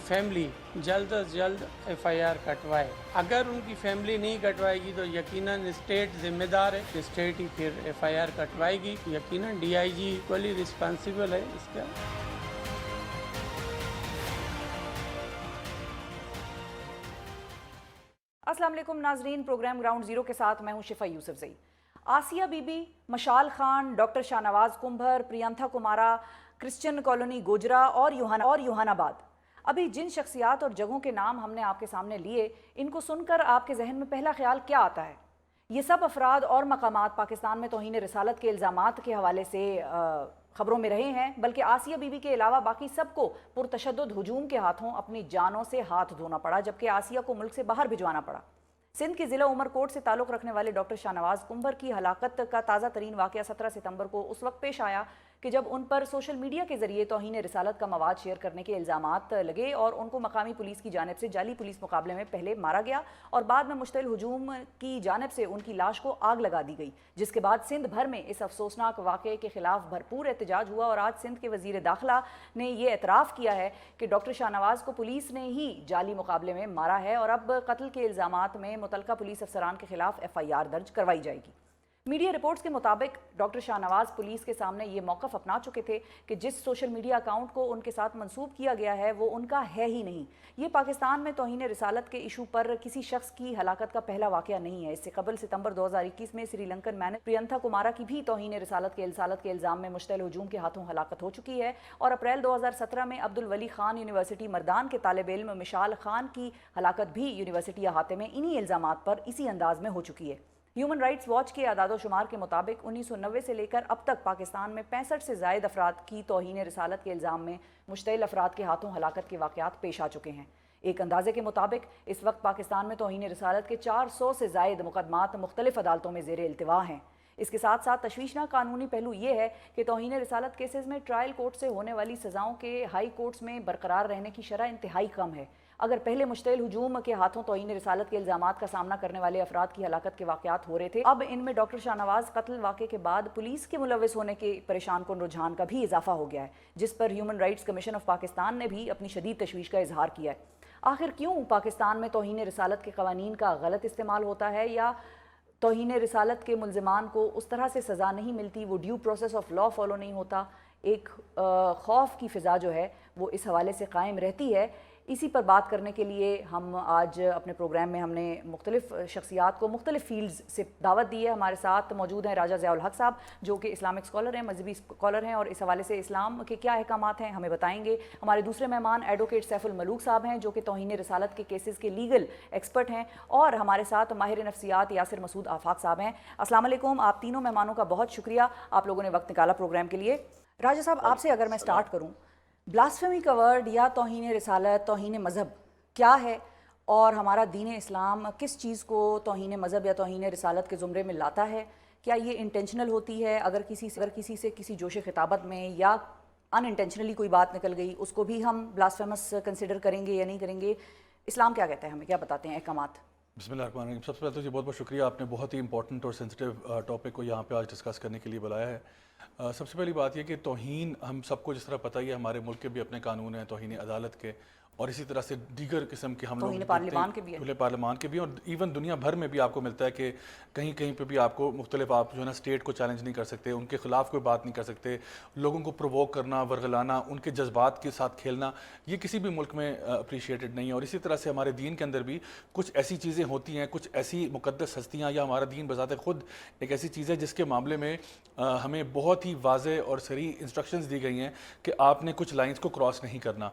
Family जल्द अज जल्द FIR कटवाए। अगर उनकी फैमिली नहीं कटवाएगी तो यकीनन स्टेट जिम्मेदार है, स्टेट ही फिर FIR कटवाएगी। यकीनन DIG इक्वली रिस्पॉन्सिबल है इसका। अस्सलाम वालेकुम नाजरीन, प्रोग्राम ग्राउंड ज़ीरो के साथ मैं हूं शिफा Yousafzai. Asia Bibi, Mashal Khan, doctor Shahnawaz Kumbhar, Priyantha Kumara, Christian colony Gojra और यूहानाबाद, अभी जिन शख्सियात और जगहों के नाम हमने आपके सामने लिए, इनको सुनकर आपके जहन में पहला ख्याल क्या आता है? ये सब अफराद और मकामात पाकिस्तान में तौहीन रिसालत के इल्ज़ामात के हवाले से खबरों में रहे हैं, बल्कि आसिया बीबी के अलावा बाकी सबको पुरतशद्दुद हुजूम के हाथों अपनी जानों से हाथ धोना पड़ा, जबकि आसिया को मुल्क से बाहर भिजवाना पड़ा। सिंध के ज़िला उमरकोट से ताल्लुक़ रखने वाले डॉक्टर शाहनवाज कुंभर की हलाकत का ताज़ा तरीन वाक़या 17 सितंबर को उस वक्त पेश आया कि जब उन पर सोशल मीडिया के ज़रिए तौहीन रिसालत का मवाद शेयर करने के इल्ज़ामात लगे और उनको मकामी पुलिस की जानिब से जाली पुलिस मुकाबले में पहले मारा गया और बाद में मुश्तइल हुजूम की जानिब से उनकी लाश को आग लगा दी गई, जिसके बाद सिंध भर में इस अफसोसनाक वाक़े के खिलाफ भरपूर एहतजाज हुआ और आज सिंध के वज़ीर दाखिला ने यह एतराफ़ किया है कि डॉक्टर शाहनवाज को पुलिस ने ही जाली मुकाबले में मारा है और अब कत्ल के इल्ज़ामात में मुतलका पुलिस अफसरान के खिलाफ FIR दर्ज करवाई जाएगी। मीडिया रिपोर्ट्स के मुताबिक डॉक्टर शाहनवाज पुलिस के सामने ये मौक़िफ़ अपना चुके थे कि जिस सोशल मीडिया अकाउंट को उनके साथ मंसूब किया गया है वो उनका है ही नहीं। ये पाकिस्तान में तौहीन रिसालत के इशू पर किसी शख्स की हलाकत का पहला वाक़या नहीं है। इससे कबल सितंबर 2021 में श्रीलंकन मैनेजर प्रियंथा कुमारा की भी तौहीन रिसालत के इल्ज़ाम में मुश्तइल हुजूम के हाथों हलाकत हो चुकी है और अप्रैल 2017 में अब्दुल वली खान यूनिवर्सिटी मर्दान के तालिब इल्म मिशाल खान की हलाकत भी यूनिवर्सिटी अहाते में इन्हीं इल्ज़ामात पर इसी अंदाज में हो चुकी है। ह्यूमन राइट्स वॉच के आदादो शुमार के मुताबिक 1990 से लेकर अब तक पाकिस्तान में 65 से ज़ायद अफराद की तौहीन रिसालत के इल्ज़ाम में मुश्तइल अफराद के हाथों हलाकत के वाक़यात पेश आ चुके हैं। एक अंदाजे के मुताबिक इस वक्त पाकिस्तान में तौहीन रिसालत के 400 से ज़ायद मुकदमात मुख्तलिफ अदालतों में ज़ेर इल्तिवा हैं। इसके साथ साथ तशवीशनाक कानूनी पहलू ये है कि तौहीन रिसालत केसेस में ट्रायल कोर्ट से होने वाली सज़ाओं के हाई कोर्ट्स में बरकरार रहने की शरह इंतहाई कम है। अगर पहले मुश्तइल हुजूम के हाथों तौहीन रिसालत के इल्ज़ामात का सामना करने वाले अफराद की हलाकत के वाक़यात हो रहे थे, अब इनमें डॉक्टर शाहनवाज कत्ल वाक़े के बाद पुलिस के मुलव्वस होने के परेशान कुन रुझान का भी इजाफा हो गया है, जिस पर human rights commission of Pakistan ने भी अपनी शदीद तशवीश का इजहार किया है। आखिर क्यों पाकिस्तान में तौहीन रिसालत के कवानीन का गलत इस्तेमाल होता है या तौहीन रिसालत के मुल्ज़िमान को उस तरह से सज़ा नहीं मिलती, वो due process of law follow नहीं होता, एक खौफ की फ़िज़ा जो है वो इस हवाले से कायम रहती है। इसी पर बात करने के लिए हम आज अपने प्रोग्राम में हमने मुख्तलिफ शख्सियात को मुख्तलिफ फील्ड्स से दावत दी है। हमारे साथ मौजूद हैं राजा ज़िया उल हक साहब, जो कि इस्लामिक स्कॉलर हैं, मजहबी स्कॉलर हैं और इस हवाले से इस्लाम के क्या अहकामात हैं हमें बताएंगे। हमारे दूसरे मेहमान एडवोकेट सैफुल मलूक साहब हैं, जो कि तौहीन रिसालत के केसेस के लीगल एक्सपर्ट हैं, और हमारे साथ माहिर नफ्सियात यासिर मसूद आफाक साहब हैं। अस्सलाम वालेकुम। आप तीनों मेहमानों का बहुत शुक्रिया, आप लोगों ने वक्त निकाला प्रोग्राम के लिए। राजा साहब, आपसे अगर मैं स्टार्ट करूँ, ब्लास्फेमी का वर्ड या तौहीन रिसालत, तौहीन मज़हब क्या है और हमारा दीन इस्लाम किस चीज़ को तौहीन मज़हब या तौहीन रिसालत के ज़ुमरे में लाता है? क्या ये इंटेंशनल होती है? अगर किसी से किसी जोश खिताबत में या अनइंटेंशनली कोई बात निकल गई, उसको भी हम ब्लास्फेमस कंसिडर करेंगे या नहीं करेंगे? इस्लाम क्या कहता है, हमें क्या बताते हैं अहकामात? बिस्मिल्लाहिर्रहमानिर्रहीम। सबसे पहले तो जी बहुत बहुत शुक्रिया, आपने बहुत ही इंपॉर्टेंट और सेंसिटिव टॉपिक को यहाँ पे आज डिस्कस करने के लिए बुलाया है। सबसे पहली बात यह कि तौहीन, हम सबको जिस तरह पता ही है, हमारे मुल्क के भी अपने कानून हैं तौहीन अदालत के, और इसी तरह से दीगर किस्म के हम लोग पार्लियामान के भी हैं, पार्लियामान के भी, और इवन दुनिया भर में भी आपको मिलता है कि कहीं कहीं पे भी आपको मुख्तलिफ, आप जो है ना स्टेट को चैलेंज नहीं कर सकते, उनके खिलाफ कोई बात नहीं कर सकते, लोगों को प्रोवोक करना, वर्गलाना, उनके जज्बात के साथ खेलना, ये किसी भी मुल्क में अप्रिशिएटेड नहीं है। और इसी तरह से हमारे दीन के अंदर भी कुछ ऐसी चीज़ें होती हैं, कुछ ऐसी मुक़द्दस हस्तियाँ, या हमारा दीन बज़ाते खुद एक ऐसी चीज़ है जिसके मामले में हमें बहुत ही वाज़ेह और सही इंस्ट्रक्शंस दी गई हैं कि आपने कुछ लाइंस को क्रॉस नहीं करना।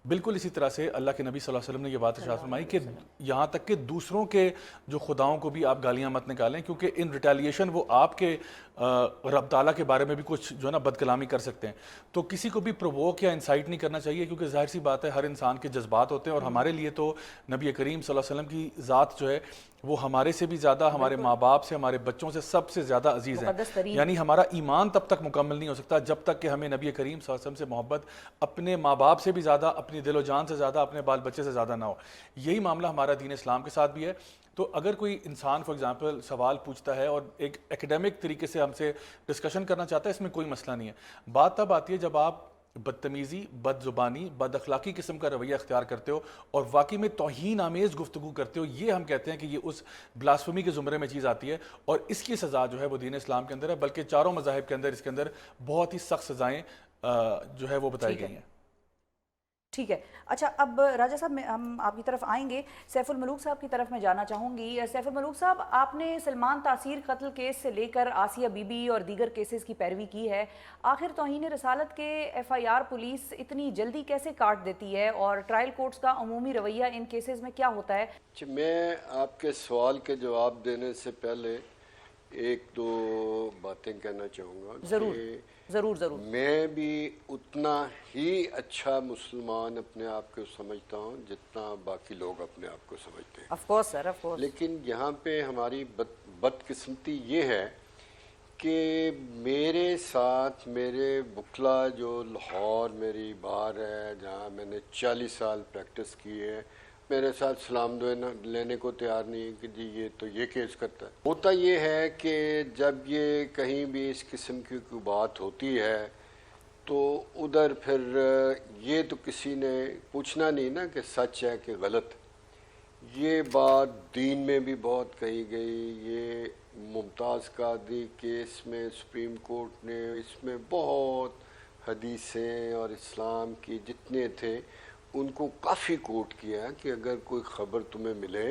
बिल्कुल इसी तरह से अल्लाह के नबी सल्लल्लाहु अलैहि वसल्लम ने ये बात इरशाद फरमाई कि यहाँ तक कि दूसरों के जो खुदाओं को भी आप गालियाँ मत निकालें, क्योंकि इन रिटेलिएशन वो आपके रब ताला के बारे में भी कुछ जो है ना बदकलामी कर सकते हैं। तो किसी को भी प्रोवोक या इंसाइट नहीं करना चाहिए, क्योंकि जाहिर सी बात है हर इंसान के जज्बात होते हैं, और हमारे लिए तो नबी करीम सल्लल्लाहु अलैहि वसल्लम की ज़ात जो है वो हमारे से भी ज़्यादा, हमारे माँ बाप से, हमारे बच्चों से सबसे ज़्यादा अजीज़ है। यानी हमारा ईमान तब तक मुकम्मल नहीं हो सकता जब तक कि हमें नबी करीम सल्लल्लाहु अलैहि वसल्लम से मोहब्बत अपने माँ बाप से भी ज़्यादा, अपनी दिलो जान से ज़्यादा, अपने बाल बच्चे से ज़्यादा ना हो। यही मामला हमारा दीन इस्लाम के साथ भी है। तो अगर कोई इंसान फॉर एग्जांपल सवाल पूछता है और एक एकेडमिक तरीके से हमसे डिस्कशन करना चाहता है, इसमें कोई मसला नहीं है। बात तब आती है जब आप بدتمیزی، بد زبانی، بد اخلاقی قسم کا رویہ اختیار کرتے ہو اور واقعی میں توہین آمیز گفتگو کرتے ہو، یہ ہم کہتے ہیں کہ یہ اس بلاسفمی کے زمرے میں چیز آتی ہے، اور اس کی سزا جو ہے وہ دین اسلام کے اندر ہے، بلکہ چاروں مذاہب کے اندر اس کے اندر بہت ہی سخت سزائیں جو ہے وہ بتائی گئی ہیں۔ ٹھیک ہے، اچھا اب راجہ صاحب ہم آپ کی طرف آئیں گے، سیف الملوک صاحب کی طرف میں جانا چاہوں گی۔ سیف الملوک صاحب، آپ نے سلمان تاثیر قتل کیس سے لے کر آسیہ بی بی اور دیگر کیسز کی پیروی کی ہے، آخر توہین رسالت کے ایف آئی آر پولیس اتنی جلدی کیسے کاٹ دیتی ہے، اور ٹرائل کورٹس کا عمومی رویہ ان کیسز میں کیا ہوتا ہے؟ میں آپ کے سوال کے جواب دینے سے پہلے ایک دو باتیں کہنا چاہوں گا ضرور ضرور ضرور۔ میں بھی اتنا ہی اچھا مسلمان اپنے آپ کو سمجھتا ہوں جتنا باقی لوگ اپنے آپ کو سمجھتے ہیں، of course sir, of course. لیکن یہاں پہ ہماری بدقسمتی یہ ہے کہ میرے ساتھ میرے وکلا جو لاہور میری بار ہے جہاں میں نے 40 سال پریکٹس کی ہے، میرے ساتھ سلام لینے کو تیار نہیں کہ جی یہ تو یہ کیس کرتا ہے۔ ہوتا یہ ہے کہ جب یہ کہیں بھی اس قسم کی کوئی بات ہوتی ہے تو ادھر پھر یہ تو کسی نے پوچھنا نہیں نا کہ سچ ہے کہ غلط۔ یہ بات دین میں بھی بہت کہی گئی، یہ ممتاز قادری کیس میں سپریم کورٹ نے اس میں بہت حدیثیں اور اسلام کی جتنے تھے ان کو کافی کوٹ کیا ہے کہ اگر کوئی خبر تمہیں ملے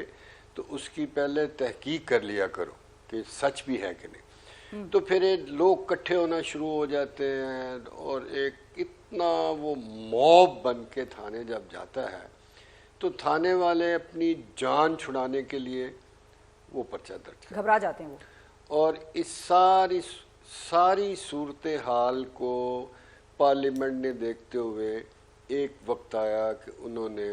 تو اس کی پہلے تحقیق کر لیا کرو کہ سچ بھی ہے کہ نہیں۔ تو پھر لوگ کٹھے ہونا شروع ہو جاتے ہیں اور ایک اتنا وہ موب بن کے تھانے جب جاتا ہے تو تھانے والے اپنی جان چھڑانے کے لیے وہ پرچہ درج کرتے ہیں، گھبرا جاتے ہیں وہ، اور اس ساری صورتحال کو پارلیمنٹ نے دیکھتے ہوئے ایک وقت آیا کہ انہوں نے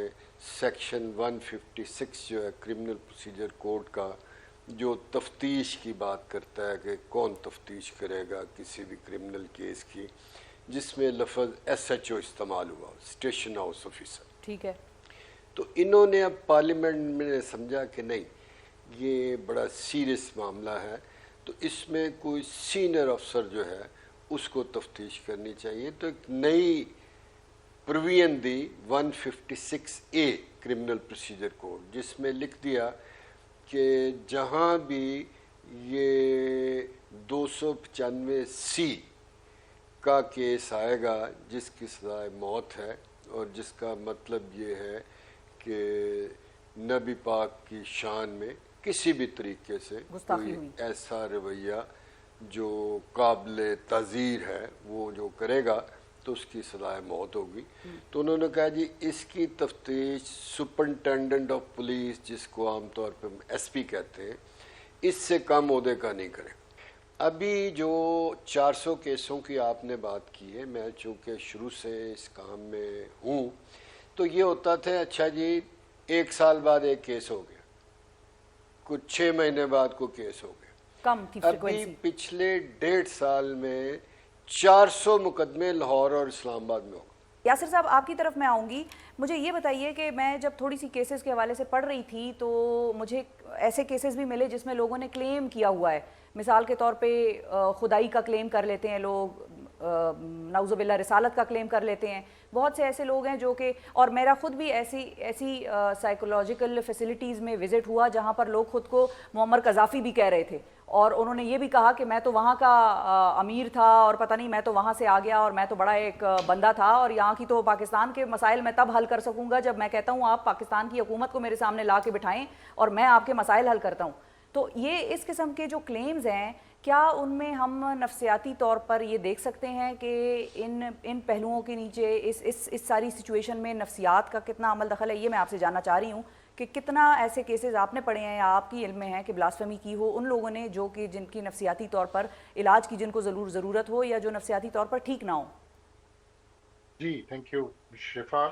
سیکشن 156 جو ہے کرمنل پروسیجر کوڈ کا، جو تفتیش کی بات کرتا ہے کہ کون تفتیش کرے گا کسی بھی کرمنل کیس کی، جس میں لفظ ایس ایچ او استعمال ہوا، اسٹیشن ہاؤس آفیسر۔ ٹھیک ہے، تو انہوں نے اب پارلیمنٹ میں سمجھا کہ نہیں یہ بڑا سیریس معاملہ ہے، تو اس میں کوئی سینئر افسر جو ہے اس کو تفتیش کرنی چاہیے، تو ایک نئی پروویژن دی 156A کرمنل پروسیجر کوڈ، جس میں لکھ دیا کہ جہاں بھی یہ 295C کا کیس آئے گا جس کی سزائے موت ہے، اور جس کا مطلب یہ ہے کہ نبی پاک کی شان میں کسی بھی طریقے سے کوئی ایسا رویہ جو قابل تعزیر ہے وہ جو کرے گا تو اس کی سزائے موت ہوگی۔ تو انہوں نے کہا جی اس کی تفتیش سپرنٹینڈنٹ آف پولیس، جس کو عام طور پہ ایس پی کہتے ہیں، اس سے کم عہدے کا نہیں کرے۔ ابھی جو 400 کیسوں کی آپ نے بات کی ہے، میں چونکہ شروع سے اس کام میں ہوں تو یہ ہوتا تھا اچھا جی 1 سال بعد ایک کیس ہو گیا، کچھ 6 مہینے بعد کوئی کیس ہو گیا۔ کم تھی ابھی فریکوینسی۔ پچھلے 1.5 سال میں 400 مقدمے لاہور اور اسلام آباد میں ہو گئے۔ یاسر صاحب آپ کی طرف میں آؤں گی، مجھے یہ بتائیے کہ میں جب تھوڑی سی کیسز کے حوالے سے پڑھ رہی تھی تو مجھے ایسے کیسز بھی ملے جس میں لوگوں نے کلیم کیا ہوا ہے، مثال کے طور پہ خدائی کا کلیم کر لیتے ہیں لوگ، نعوذ باللہ رسالت کا کلیم کر لیتے ہیں، بہت سے ایسے لوگ ہیں جو کہ، اور میرا خود بھی ایسی سائیکولوجیکل فیسلٹیز میں وزٹ ہوا جہاں پر لوگ خود کو معمر قذافی بھی کہہ رہے تھے، اور انہوں نے یہ بھی کہا کہ میں تو وہاں کا امیر تھا اور پتہ نہیں میں تو وہاں سے آ گیا اور میں تو بڑا ایک بندہ تھا اور یہاں کی تو پاکستان کے مسائل میں تب حل کر سکوں گا جب میں کہتا ہوں آپ پاکستان کی حکومت کو میرے سامنے لا کے بٹھائیں اور میں آپ کے مسائل حل کرتا ہوں۔ تو یہ اس قسم کے جو کلیمز ہیں، کیا ان میں ہم نفسیاتی طور پر یہ دیکھ سکتے ہیں کہ ان پہلوؤں کے نیچے اس ساری سچویشن میں نفسیات کا کتنا عمل دخل ہے؟ یہ میں آپ سے جاننا چاہ رہی ہوں کہ کتنا ایسے کیسز آپ نے پڑھے ہیں یا آپ کی علم میں ہیں کہ بلاسفیمی کی ہو ان لوگوں نے جو کہ جن کی نفسیاتی طور پر علاج کی جن کو ضرورت ہو یا جو نفسیاتی طور پر ٹھیک نہ ہو؟ جی تھینک یو شفا۔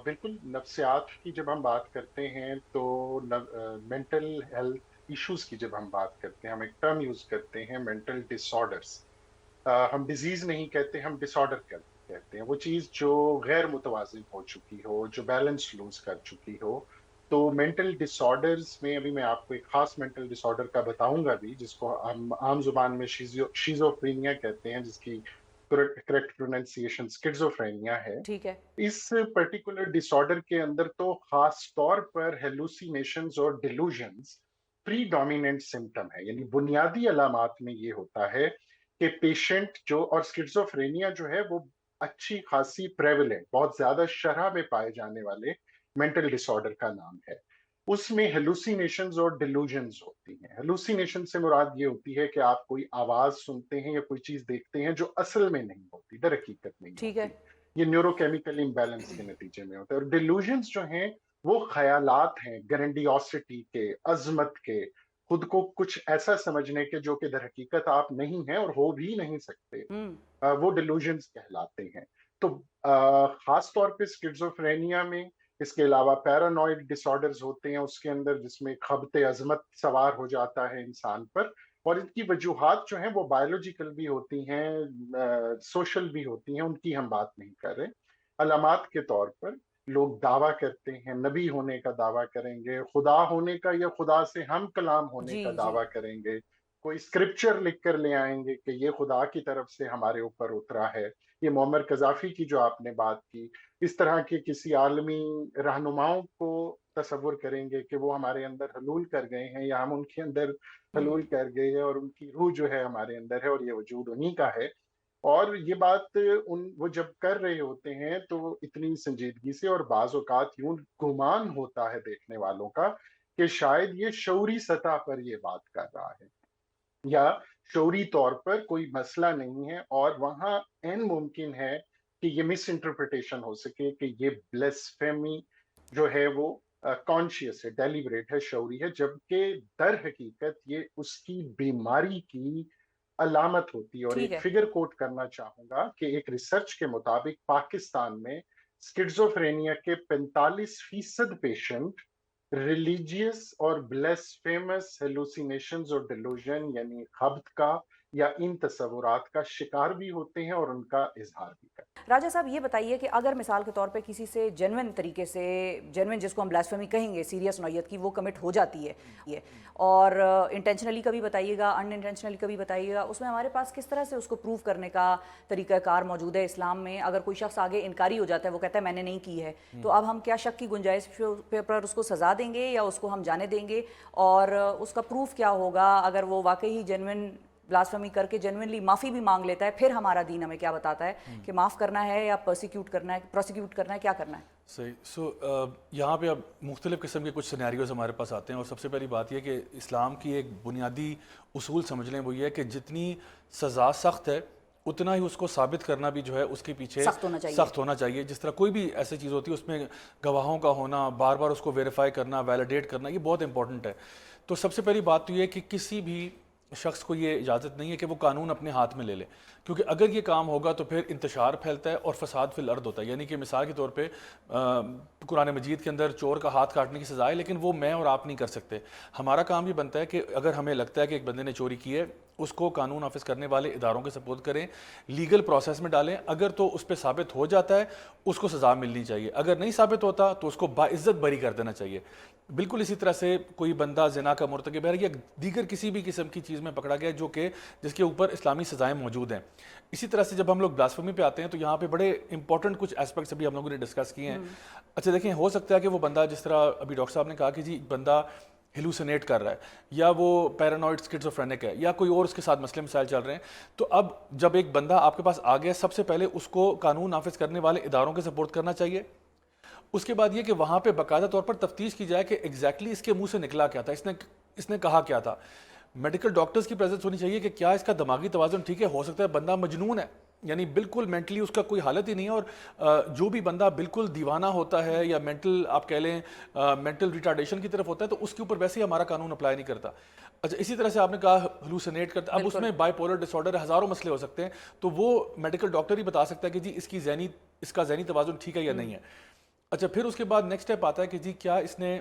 بالکل، نفسیات کی جب ہم بات کرتے ہیں تو مینٹل ہیلتھ ایشوز کی جب ہم بات کرتے ہیں، ہم ایک ٹرم یوز کرتے ہیں مینٹل ڈس آرڈرس۔ ہم ڈیزیز نہیں کہتے، ہم ڈس آرڈر کہتے ہیں، وہ چیز جو غیر متوازن ہو چکی ہو، جو بیلنس لوز کر چکی ہو۔ تو مینٹل ڈس آرڈرز میں ابھی میں آپ کو ایک خاص مینٹل ڈس آرڈر کا بتاؤں گا بھی، جس کو ہم عام زبان میں شیزوفرینیا کہتے ہیں، جس کی करेक्ट प्रोनाउंसिएशन स्किज़ोफ्रेनिया है। ठीक है। इस पर्टिकुलर डिसऑर्डर के अंदर तो खास तौर पर हेलुसिनेशंस और डिलूजन्स प्रीडोमिनेंट सिम्टम है, यानी बुनियादी अलामात में ये होता है कि पेशेंट जो, और स्किज़ोफ्रेनिया जो है वो अच्छी खासी प्रेवलेंट, बहुत ज्यादा शरह में पाए जाने वाले मेंटल डिसऑर्डर का नाम है। उसमें हेलुसिनेशंस और डिलूजन्स होती हैं। हेलुसिनेशन से मुराद ये होती है कि आप कोई आवाज सुनते हैं या कोई चीज देखते हैं जो असल में नहीं होती, दर हकीकत नहीं ठीक होती। है। ये न्यूरोकेमिकल इम्बैलेंस के नतीजे में होता है। और डिलूजन्स जो हैं वो ख्यालात हैं ग्रैंडियोसिटी के, अजमत के, खुद को कुछ ऐसा समझने के जो कि दर हकीकत आप नहीं हैं और हो भी नहीं सकते। वो डिलूजन्स कहलाते हैं। तो खास तौर पे स्किज़ोफ्रेनिया में इसके अलावा पैरानॉइड डिसऑर्डर्स होते हैं उसके अंदर, जिसमें खबते अजमत सवार हो जाता है इंसान पर। और इनकी वजूहात जो हैं वो बायोलॉजिकल भी होती हैं, सोशल भी होती हैं, उनकी हम बात नहीं कर रहे। अलामात के तौर पर लोग दावा करते हैं, नबी होने का दावा करेंगे, खुदा होने का या खुदा से हम कलाम होने जी का जी। दावा करेंगे, कोई स्क्रिप्चर लिख कर ले आएंगे कि ये खुदा की तरफ से हमारे ऊपर उतरा है। ये मोअम्मर कज़ाफी की जो आपने बात की, इस तरह के किसी आलमी रहनुमाओं को तसव्वुर करेंगे कि वो हमारे अंदर हलूल कर गए हैं या हम उनके अंदर हलूल कर गए हैं और उनकी रूह जो है हमारे अंदर है और ये वजूद उन्हीं का है। और ये बात वो जब कर रहे होते हैं तो इतनी संजीदगी से, और बाज़ औक़ात यूं गुमान होता है देखने वालों का कि शायद ये शऊरी सतह पर ये बात कर रहा है या शऊरी तौर पर कोई मसला नहीं है, और वहां एन मुमकिन है कि ये मिस इंटरप्रिटेशन हो सके कि ये ब्लेस्फेमी जो है वो कॉन्शियस है, डेलिब्रेट है, शऊरी है, जबकि दर हकीकत ये उसकी बीमारी की अलामत होती है। और ठीक एक है। फिगर कोट करना चाहूंगा कि एक रिसर्च के मुताबिक पाकिस्तान में स्किज़ोफ्रेनिया के 45% पेशेंट रिलीजियस और ब्लेस्फेमस हेलुसिनेशंस और डिलूजन यानी खब्त का या इन तस्वुरात का शिकार भी होते हैं और उनका इजहार भी करते हैं। राजा साहब ये बताइए कि अगर मिसाल के तौर पे किसी से जेन्युइन तरीके से, जेन्युइन जिसको हम ब्लास्फेमी कहेंगे, सीरियस नौयत की, वो कमिट हो जाती है ये, और इंटेंशनली कभी बताइएगा, अनइंटेंशनली कभी बताइएगा, उसमें हमारे पास किस तरह से उसको प्रूव करने का तरीक़ाकार मौजूद है इस्लाम में? अगर कोई शख्स आगे इनकारी हो जाता है, वो कहता है मैंने नहीं की है, तो अब हम क्या शक की गुंजाइश पर उसको सज़ा देंगे या उसको हम जाने देंगे? और उसका प्रूफ क्या होगा अगर वो वाकई ही जेन्युइन ब्लास्फेमी करके जेन्युइनली माफ़ी भी मांग लेता है? फिर हमारा दीन हमें क्या बताता है कि माफ़ करना है या प्रोसिक्यूट करना है, क्या करना है? सही। यहाँ पे अब मुख्तलिफ़ किस्म के कुछ सिनेरियोज़ हमारे पास आते हैं, और सबसे पहली बात यह कि इस्लाम की एक बुनियादी उसूल समझ लें, वो ये है कि जितनी सज़ा सख्त है उतना ही उसको साबित करना भी जो है उसके पीछे सख्त होना चाहिए। जिस तरह कोई भी ऐसी चीज़ होती है उसमें गवाहों का होना, बार बार उसको वेरीफाई करना, वैलिडेट करना, ये बहुत इंपॉर्टेंट है। तो सबसे पहली बात तो ये कि किसी भी शख्स को ये इजाज़त नहीं है कि वो कानून अपने हाथ में ले ले, क्योंकि अगर ये काम होगा तो फिर इंतशार फैलता है और फसाद फिल अर्द होता है। यानी कि मिसाल के तौर पे कुरान मजीद के अंदर चोर का हाथ काटने की सज़ा है, लेकिन वो मैं और आप नहीं कर सकते। हमारा काम ये बनता है कि अगर हमें लगता है कि एक बंदे ने चोरी की है, उसको कानून नाफिज करने वाले इदारों के सपोर्ट करें, लीगल प्रोसेस में डालें। अगर तो उस पर साबित हो जाता है उसको सज़ा मिलनी चाहिए, अगर नहीं साबित होता तो उसको बाइज्जत बरी कर देना चाहिए। बिल्कुल इसी तरह से कोई बंदा ज़िना का मुर्तकिब है या दीगर किसी भी किस्म की चीज़ में पकड़ा गया जो कि जिसके ऊपर इस्लामी सज़ाएँ मौजूद हैं। इसी तरह से जब हम लोग ब्लास्फेमी पे आते हैं तो यहाँ पे बड़े इंपॉर्टेंट कुछ एस्पेक्ट्स अभी हम लोगों ने डिस्कस किए हैं। अच्छा देखें, हो सकता है कि वो बंदा, जिस तरह अभी डॉक्टर साहब ने कहा कि जी बंदा हेलुसिनेट कर रहा है या वो पैरानॉइड स्किज़ोफ्रेनिक है या कोई और उसके साथ मसले मसाइल चल रहे हैं, तो अब जब एक बंदा आपके पास आ गया, सबसे पहले उसको कानून नाफिज करने वाले इदारों के सपोर्ट करना चाहिए। उसके बाद ये कि वहाँ पे बाकायदा तौर पर तफ्तीश की जाए कि एग्जैक्टली इसके मुंह से निकला क्या था, इसने कहा क्या था। मेडिकल डॉक्टर्स की प्रेजेंस होनी चाहिए कि क्या इसका दिमागी तवाज़ुन ठीक है। हो सकता है बंदा मजनून है, यानी बिल्कुल मेंटली उसका कोई हालत ही नहीं है, और जो भी बंदा बिल्कुल दीवाना होता है या मेंटल, आप कह लें मेंटल रिटार्डेशन की तरफ होता है, तो उसके ऊपर वैसे ही हमारा कानून अप्लाई नहीं करता। अच्छा, इसी तरह से आपने कहा हेलुसिनेट करता, अब उसमें बाइपोलर डिसऑर्डर, हज़ारों मसले हो सकते हैं, तो वो मेडिकल डॉक्टर ही बता सकता है कि जी इसका ज़हनी तवाज़ुन ठीक है या नहीं है। अच्छा, फिर उसके बाद नेक्स्ट स्टेप आता है कि जी क्या इसने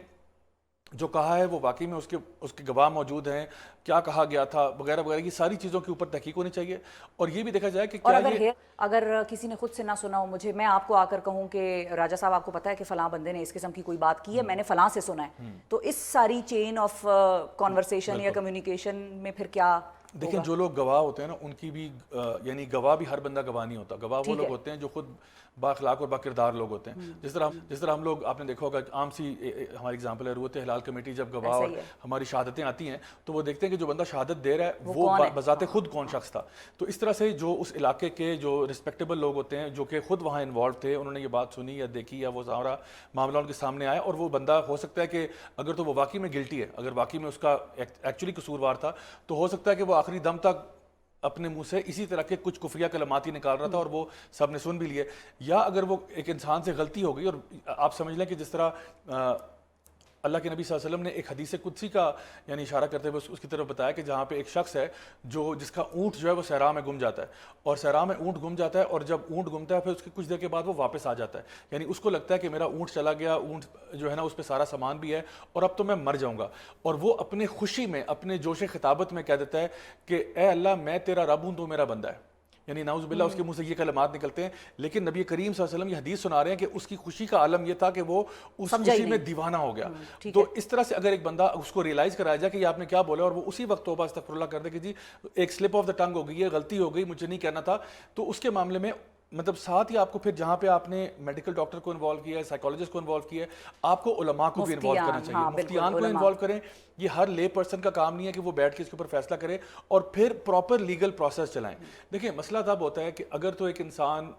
जो कहा है वो वाकई में उसके गवाह मौजूद हैं, क्या कहा गया था वगैरह वगैरह, ये सारी चीज़ों के ऊपर तहकीक होनी चाहिए। और ये भी देखा जाए कि क्या अगर किसी ने खुद से ना सुना हो, मैं आपको आकर कहूँ कि राजा साहब आपको पता है कि फ़लाँ बंदे ने इस किस्म की कोई बात की है, मैंने फ़लाँ से सुना है, तो इस सारी चेन ऑफ कॉन्वर्सेशन या कम्युनिकेशन में फिर क्या دیکھیں جو لوگ گواہ ہوتے ہیں نا ان کی بھی یعنی گواہ بھی ہر بندہ گواہ نہیں ہوتا. گواہ وہ لوگ ہوتے ہیں جو خود بااخلاق اور باکردار لوگ ہوتے ہیں. جس طرح ہم لوگ, آپ نے دیکھا ہوگا عام سی ہماری اگزامپل ہے روت ہلال کمیٹی, جب گواہ اور ہماری شہادتیں آتی ہیں تو وہ دیکھتے ہیں کہ جو بندہ شہادت دے رہا ہے وہ بذات خود کون شخص تھا. تو اس طرح سے جو اس علاقے کے جو رسپیکٹیبل لوگ ہوتے ہیں جو کہ خود وہاں انوالو تھے, انہوں نے یہ بات سنی یا دیکھی یا وہ سارا معاملہ ان کے سامنے آیا, اور وہ بندہ ہو سکتا ہے کہ اگر تو وہ واقعی میں گلٹی ہے, اگر واقعی میں اس کا ایکچولی قصوروار تھا, تو ہو سکتا ہے کہ وہ آخری دم تک اپنے منہ سے اسی طرح کے کچھ کفریہ کلمات ہی نکال رہا تھا اور وہ سب نے سن بھی لیے. یا اگر وہ ایک انسان سے غلطی ہو گئی, اور آپ سمجھ لیں کہ جس طرح اللہ کے نبی صلی اللہ علیہ وسلم نے ایک حدیث قدسی کا یعنی اشارہ کرتے ہوئے اس کی طرف بتایا کہ جہاں پہ ایک شخص ہے جس کا اونٹ جو ہے وہ صحرا میں گم جاتا ہے, اور صحرا میں اونٹ گم جاتا ہے, اور جب اونٹ گمتا ہے پھر اس کے کچھ دیر کے بعد وہ واپس آ جاتا ہے, یعنی اس کو لگتا ہے کہ میرا اونٹ چلا گیا, اونٹ جو ہے نا اس پہ سارا سامان بھی ہے اور اب تو میں مر جاؤں گا, اور وہ اپنے خوشی میں اپنے جوش خطابت میں کہہ دیتا ہے کہ اے اللہ میں تیرا رب ہوں, تو میرا بندہ ہے. یعنی نعوذ باللہ اس کے منہ سے یہ کلمات نکلتے ہیں, لیکن نبی کریم صلی اللہ علیہ وسلم یہ حدیث سنا رہے ہیں کہ اس کی خوشی کا عالم یہ تھا کہ وہ اس خوشی میں دیوانہ ہو گیا. تو اس طرح سے اگر ایک بندہ اس کو ریئلائز کرایا جائے کہ یہ آپ نے کیا بولا, اور وہ اسی وقت توبہ استغفر اللہ کر دے کہ جی ایک سلپ آف دا ٹنگ ہو گئی ہے, غلطی ہو گئی, مجھے نہیں کہنا تھا, تو اس کے معاملے میں مطلب ساتھ ہی آپ کو پھر جہاں پہ آپ نے میڈیکل ڈاکٹر کو انوالو کیا ہے, سائیکالوجسٹ کو انوالو کیا ہے, آپ کو علماء کو بھی انوالو کرنا چاہیے, مفتیان کو انوالو کریں. یہ ہر لے پرسن کا کام نہیں ہے کہ وہ بیٹھ کے اس کے اوپر فیصلہ کرے, اور پھر پراپر لیگل پروسیس چلائیں. دیکھیں مسئلہ تب ہوتا ہے کہ اگر تو ایک انسان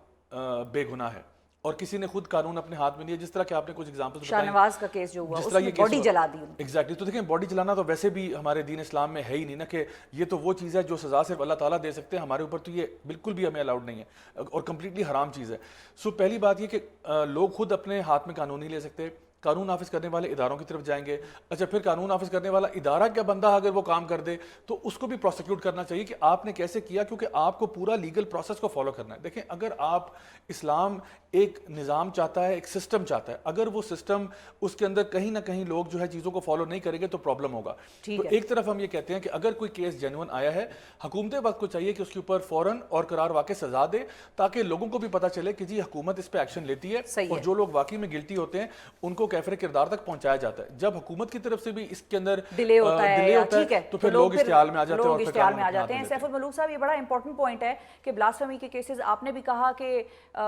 بے گناہ ہے اور کسی نے خود قانون اپنے ہاتھ میں لیا, جس طرح کہ آپ نے کچھ ایگزامپل بتائیں, شاہ نواز کا کیس جو ہوا اس میں باڈی جلا دی. ایگزیکٹلی. تو دیکھیں باڈی جلانا تو ویسے بھی ہمارے دین اسلام میں ہے ہی نہیں نا, کہ یہ تو وہ چیز ہے جو سزا صرف اللہ تعالیٰ دے سکتے ہیں, ہمارے اوپر تو یہ بالکل بھی ہمیں الاؤڈ نہیں ہے اور کمپلیٹلی حرام چیز ہے. سو پہلی بات یہ کہ لوگ خود اپنے ہاتھ میں قانون نہیں لے سکتے, قانون نافذ کرنے والے اداروں کی طرف جائیں گے. اچھا پھر قانون نافذ کرنے والا ادارہ کیا بندہ اگر وہ کام کر دے تو اس کو بھی پروسیکیوٹ کرنا چاہیے کہ آپ نے کیسے کیا, کیونکہ آپ کو پورا لیگل پروسیس کو فالو کرنا ہے. دیکھیں اگر آپ اسلام ایک نظام چاہتا ہے, ایک سسٹم چاہتا ہے, اگر وہ سسٹم اس کے اندر کہیں نہ کہیں لوگ جو ہے چیزوں کو فالو نہیں کریں گے تو پرابلم ہوگا. تو ایک طرف ہم یہ کہتے ہیں کہ اگر کوئی کیس جینوئن آیا ہے, حکومت وقت کو چاہیے کہ اس کے اوپر فوراً اور قرار واقع سزا دے, تاکہ لوگوں کو بھی پتہ چلے کہ جی حکومت اس پہ ایکشن لیتی ہے, اور جو لوگ واقعی میں گلٹی ہوتے ہیں ان کو کیفر کردار تک پہنچایا جاتا ہے. جب حکومت کی طرف سے بھی اس کے اندر ڈیلے ہوتا ہے تو پھر لوگ اشتعال میں آ جاتے ہیں. سیف الملوک صاحب یہ بڑا امپورٹنٹ پوائنٹ ہے کہ بلاسفیمی کے کیسز آپ نے بھی کہا کہ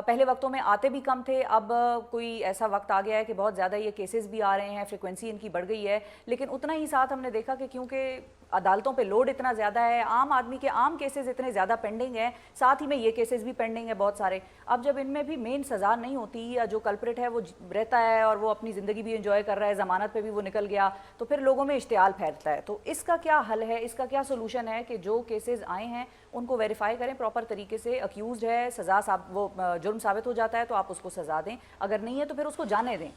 پہلے وقتوں میں آتے بھی کم تھے, اب کوئی ایسا وقت آ گیا ہے کہ بہت زیادہ یہ کیسز بھی آ رہے ہیں, فریکوینسی ان کی بڑھ گئی ہے, لیکن اتنا ہی ساتھ ہم نے دیکھا کہ کیونکہ عدالتوں پہ لوڈ اتنا زیادہ ہے, عام آدمی کے عام کیسز اتنے زیادہ پینڈنگ ہیں, ساتھ ہی میں یہ کیسز بھی پینڈنگ ہیں بہت سارے. اب جب ان میں بھی مین سزا نہیں ہوتی, یا جو کلپریٹ ہے وہ رہتا ہے اور وہ اپنی زندگی بھی انجوائے کر رہا ہے, ضمانت پہ بھی وہ نکل گیا, تو پھر لوگوں میں اشتعال پھیلتا ہے. تو اس کا کیا حل ہے, اس کا کیا سولوشن ہے کہ جو کیسز آئے ہیں ان کو ویریفائی کریں پراپر طریقے سے, اکیوزڈ ہے سزا وہ جرم ثابت ہو جاتا ہے تو آپ اس کو سزا دیں, اگر نہیں ہے تو پھر اس کو جانے دیں.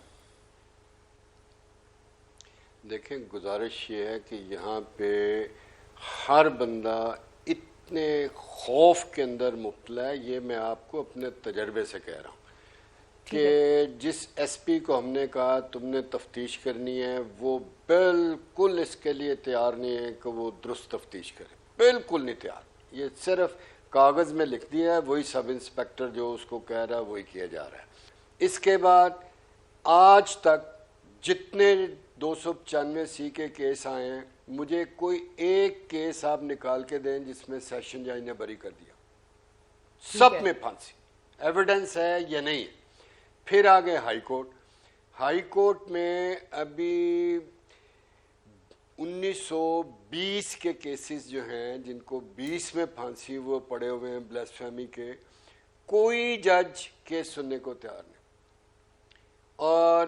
دیکھیں گزارش یہ ہے کہ یہاں پہ ہر بندہ اتنے خوف کے اندر مبتلا ہے, یہ میں آپ کو اپنے تجربے سے کہہ رہا ہوں کہ جس ایس پی کو ہم نے کہا تم نے تفتیش کرنی ہے, وہ بالکل اس کے لیے تیار نہیں ہے کہ وہ درست تفتیش کرے, بالکل نہیں تیار. یہ صرف کاغذ میں لکھ دیا ہے, وہی سب انسپیکٹر جو اس کو کہہ رہا ہے وہی کیا جا رہا ہے. اس کے بعد آج تک جتنے 295 کے کیس آئے ہیں, مجھے کوئی ایک کیس آپ نکال کے دیں جس میں سیشن جج نے بری کر دیا, سب میں پھانسی, ایویڈنس ہے یا نہیں ہے. پھر آگے ہائی کورٹ. ہائی کورٹ میں ابھی 1920 کے کیسز جو ہیں جن کو 20 میں پھانسی وہ پڑے ہوئے ہیں بلیسفیمی کے, کوئی جج کیس سننے کو تیار نہیں. اور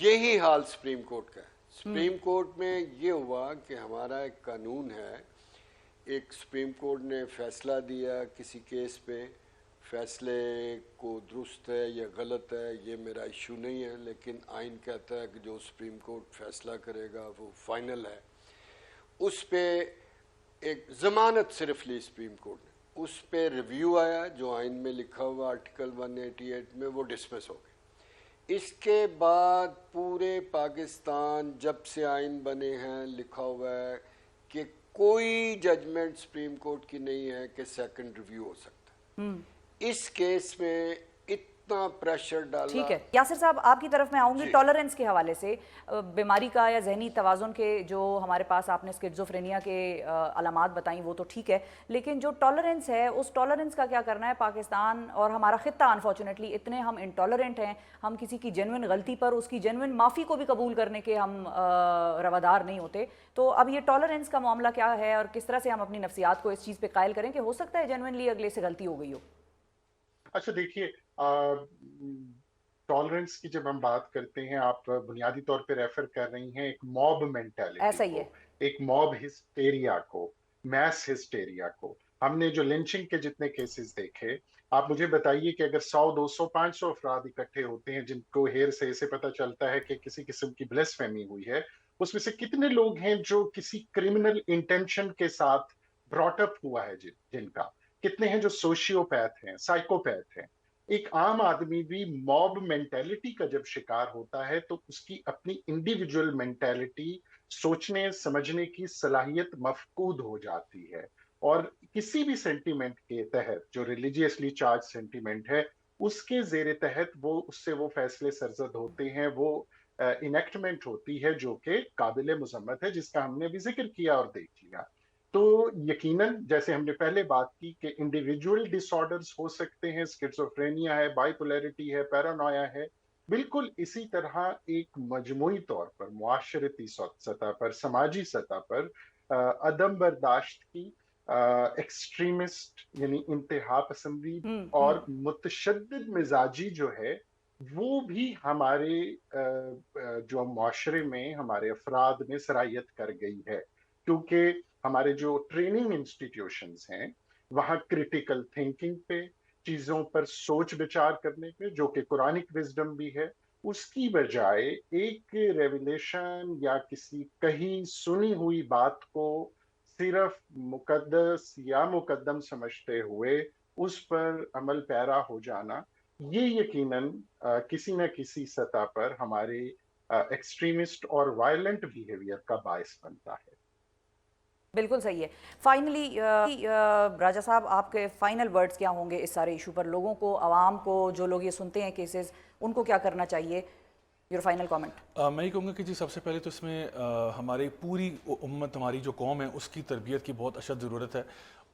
یہی حال سپریم کورٹ کا ہے. سپریم کورٹ میں یہ ہوا کہ ہمارا ایک قانون ہے, ایک سپریم کورٹ نے فیصلہ دیا کسی کیس پہ, فیصلے کو درست ہے یا غلط ہے یہ میرا ایشو نہیں ہے, لیکن آئین کہتا ہے کہ جو سپریم کورٹ فیصلہ کرے گا وہ فائنل ہے. اس پہ ایک ضمانت صرف لی سپریم کورٹ نے, اس پہ ریویو آیا جو آئین میں لکھا ہوا آرٹیکل 188 میں, وہ ڈسمس ہو گئی. اس کے بعد پورے پاکستان جب سے آئین بنے ہیں لکھا ہوا ہے کہ کوئی ججمنٹ سپریم کورٹ کی نہیں ہے کہ سیکنڈ ریویو ہو سکتا ہے. اس کیس میں इतना प्रेशर डाला। ठीक है यासिर साहब, आपकी तरफ मैं आऊंगी। टॉलरेंस के हवाले से बीमारी का या जहनी तवाज़ुन के जो हमारे पास आपने स्किज़ोफ्रेनिया के अलामात बताई वो तो ठीक है, लेकिन जो टॉलरेंस है उस टॉलरेंस का क्या करना है? पाकिस्तान और हमारा ख़ित्ता अनफॉर्चुनेटली इतने हम इंटॉलरेंट हैं, हम किसी की जेन्युइन गलती पर उसकी जेन्युइन माफ़ी को भी कबूल करने के हम रवादार नहीं होते। तो अब ये टॉलरेंस का मामला क्या है और किस तरह से हम अपनी नफ्सियात को इस चीज़ पर कायल करें कि हो सकता है जेन्युइनली अगले से गलती हो गई हो? अच्छा देखिए, टॉलरेंस की जब हम बात करते हैं, आप बुनियादी तौर पे रेफर कर रही हैं एक मॉब मेंटालिटी ऐसा ही को, है। एक मॉब हिस्टेरिया को, मैस हिस्टेरिया को। हमने जो लिंचिंग के जितने केसेस देखे, आप मुझे बताइए कि अगर 100, 200, 500 अफराद इकट्ठे होते हैं जिनको हेर से पता चलता है कि किसी किस्म की ब्लेसफेमी हुई है, उसमें से कितने लोग हैं जो किसी क्रिमिनल इंटेंशन के साथ ब्रॉट अप हुआ है जिनका, कितने हैं जो सोशियोपैथ हैं, साइकोपैथ हैं। एक आम आदमी भी मॉब मेंटेलिटी का जब शिकार होता है तो उसकी अपनी इंडिविजुअल मेंटेलिटी, सोचने समझने की सलाहियत मफकूद हो जाती है। और किसी भी सेंटिमेंट के तहत, जो रिलीजियसली चार्ज सेंटिमेंट है, उसके जेर तहत वो फैसले सरजद होते हैं, वो इनेक्टमेंट होती है जो कि काबिल मजम्मत है, जिसका हमने भी जिक्र किया और देख लिया। तो यकीनन जैसे हमने पहले बात की कि इंडिविजुअल डिसऑर्डर्स हो सकते हैं, स्किज़ोफ्रेनिया है, बाइपोलैरिटी है, पैरानोया है, बिल्कुल इसी तरह एक मजमूई तौर पर, मुआशरती सतह पर, समाजी सतह पर अदम बर्दाश्त की, एक्सट्रीमिस्ट यानी इंतहा पसंदी और मुतशद्दिद मिजाजी जो है, वो भी हमारे जो माशरे में, हमारे अफराद में सरायत कर गई है। क्योंकि हमारे जो ट्रेनिंग इंस्टीट्यूशंस हैं, वहाँ क्रिटिकल थिंकिंग पे, चीज़ों पर सोच विचार करने पे, जो कि कुरानिक विजडम भी है, उसकी बजाय एक रेवलेशन या किसी कहीं सुनी हुई बात को सिर्फ मुकद्दस या मुकद्दम समझते हुए उस पर अमल पैरा हो जाना, ये यकीनन किसी न किसी सतह पर हमारे एक्सट्रीमिस्ट और वायलेंट बिहेवियर का बायस बनता है। बिल्कुल सही है। फाइनली राजा साहब, आपके फाइनल वर्ड्स क्या होंगे इस सारे इशू पर? लोगों को, आवाम को, जो लोग ये सुनते हैं केसेस, उनको क्या करना चाहिए? Your final comment. मैं ये कहूँगा कि जी सबसे पहले तो इसमें हमारी पूरी उम्मत, हमारी जो कौम है, उसकी तरबियत की बहुत अशद ज़रूरत है।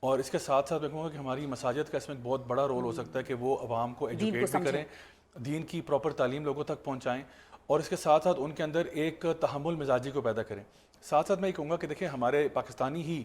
और इसके साथ साथ मैं कहूँगा कि हमारी मसाजिद का इसमें बहुत बड़ा रोल हो सकता है कि वो आवाम को एजुकेट भी करें, दीन की प्रॉपर तालीम लोगों तक पहुँचाएँ, और इसके साथ साथ उनके अंदर एक तहम्मुल मिजाजी को पैदा करें। साथ साथ मैं ये कहूँगा कि देखिए, हमारे पाकिस्तानी ही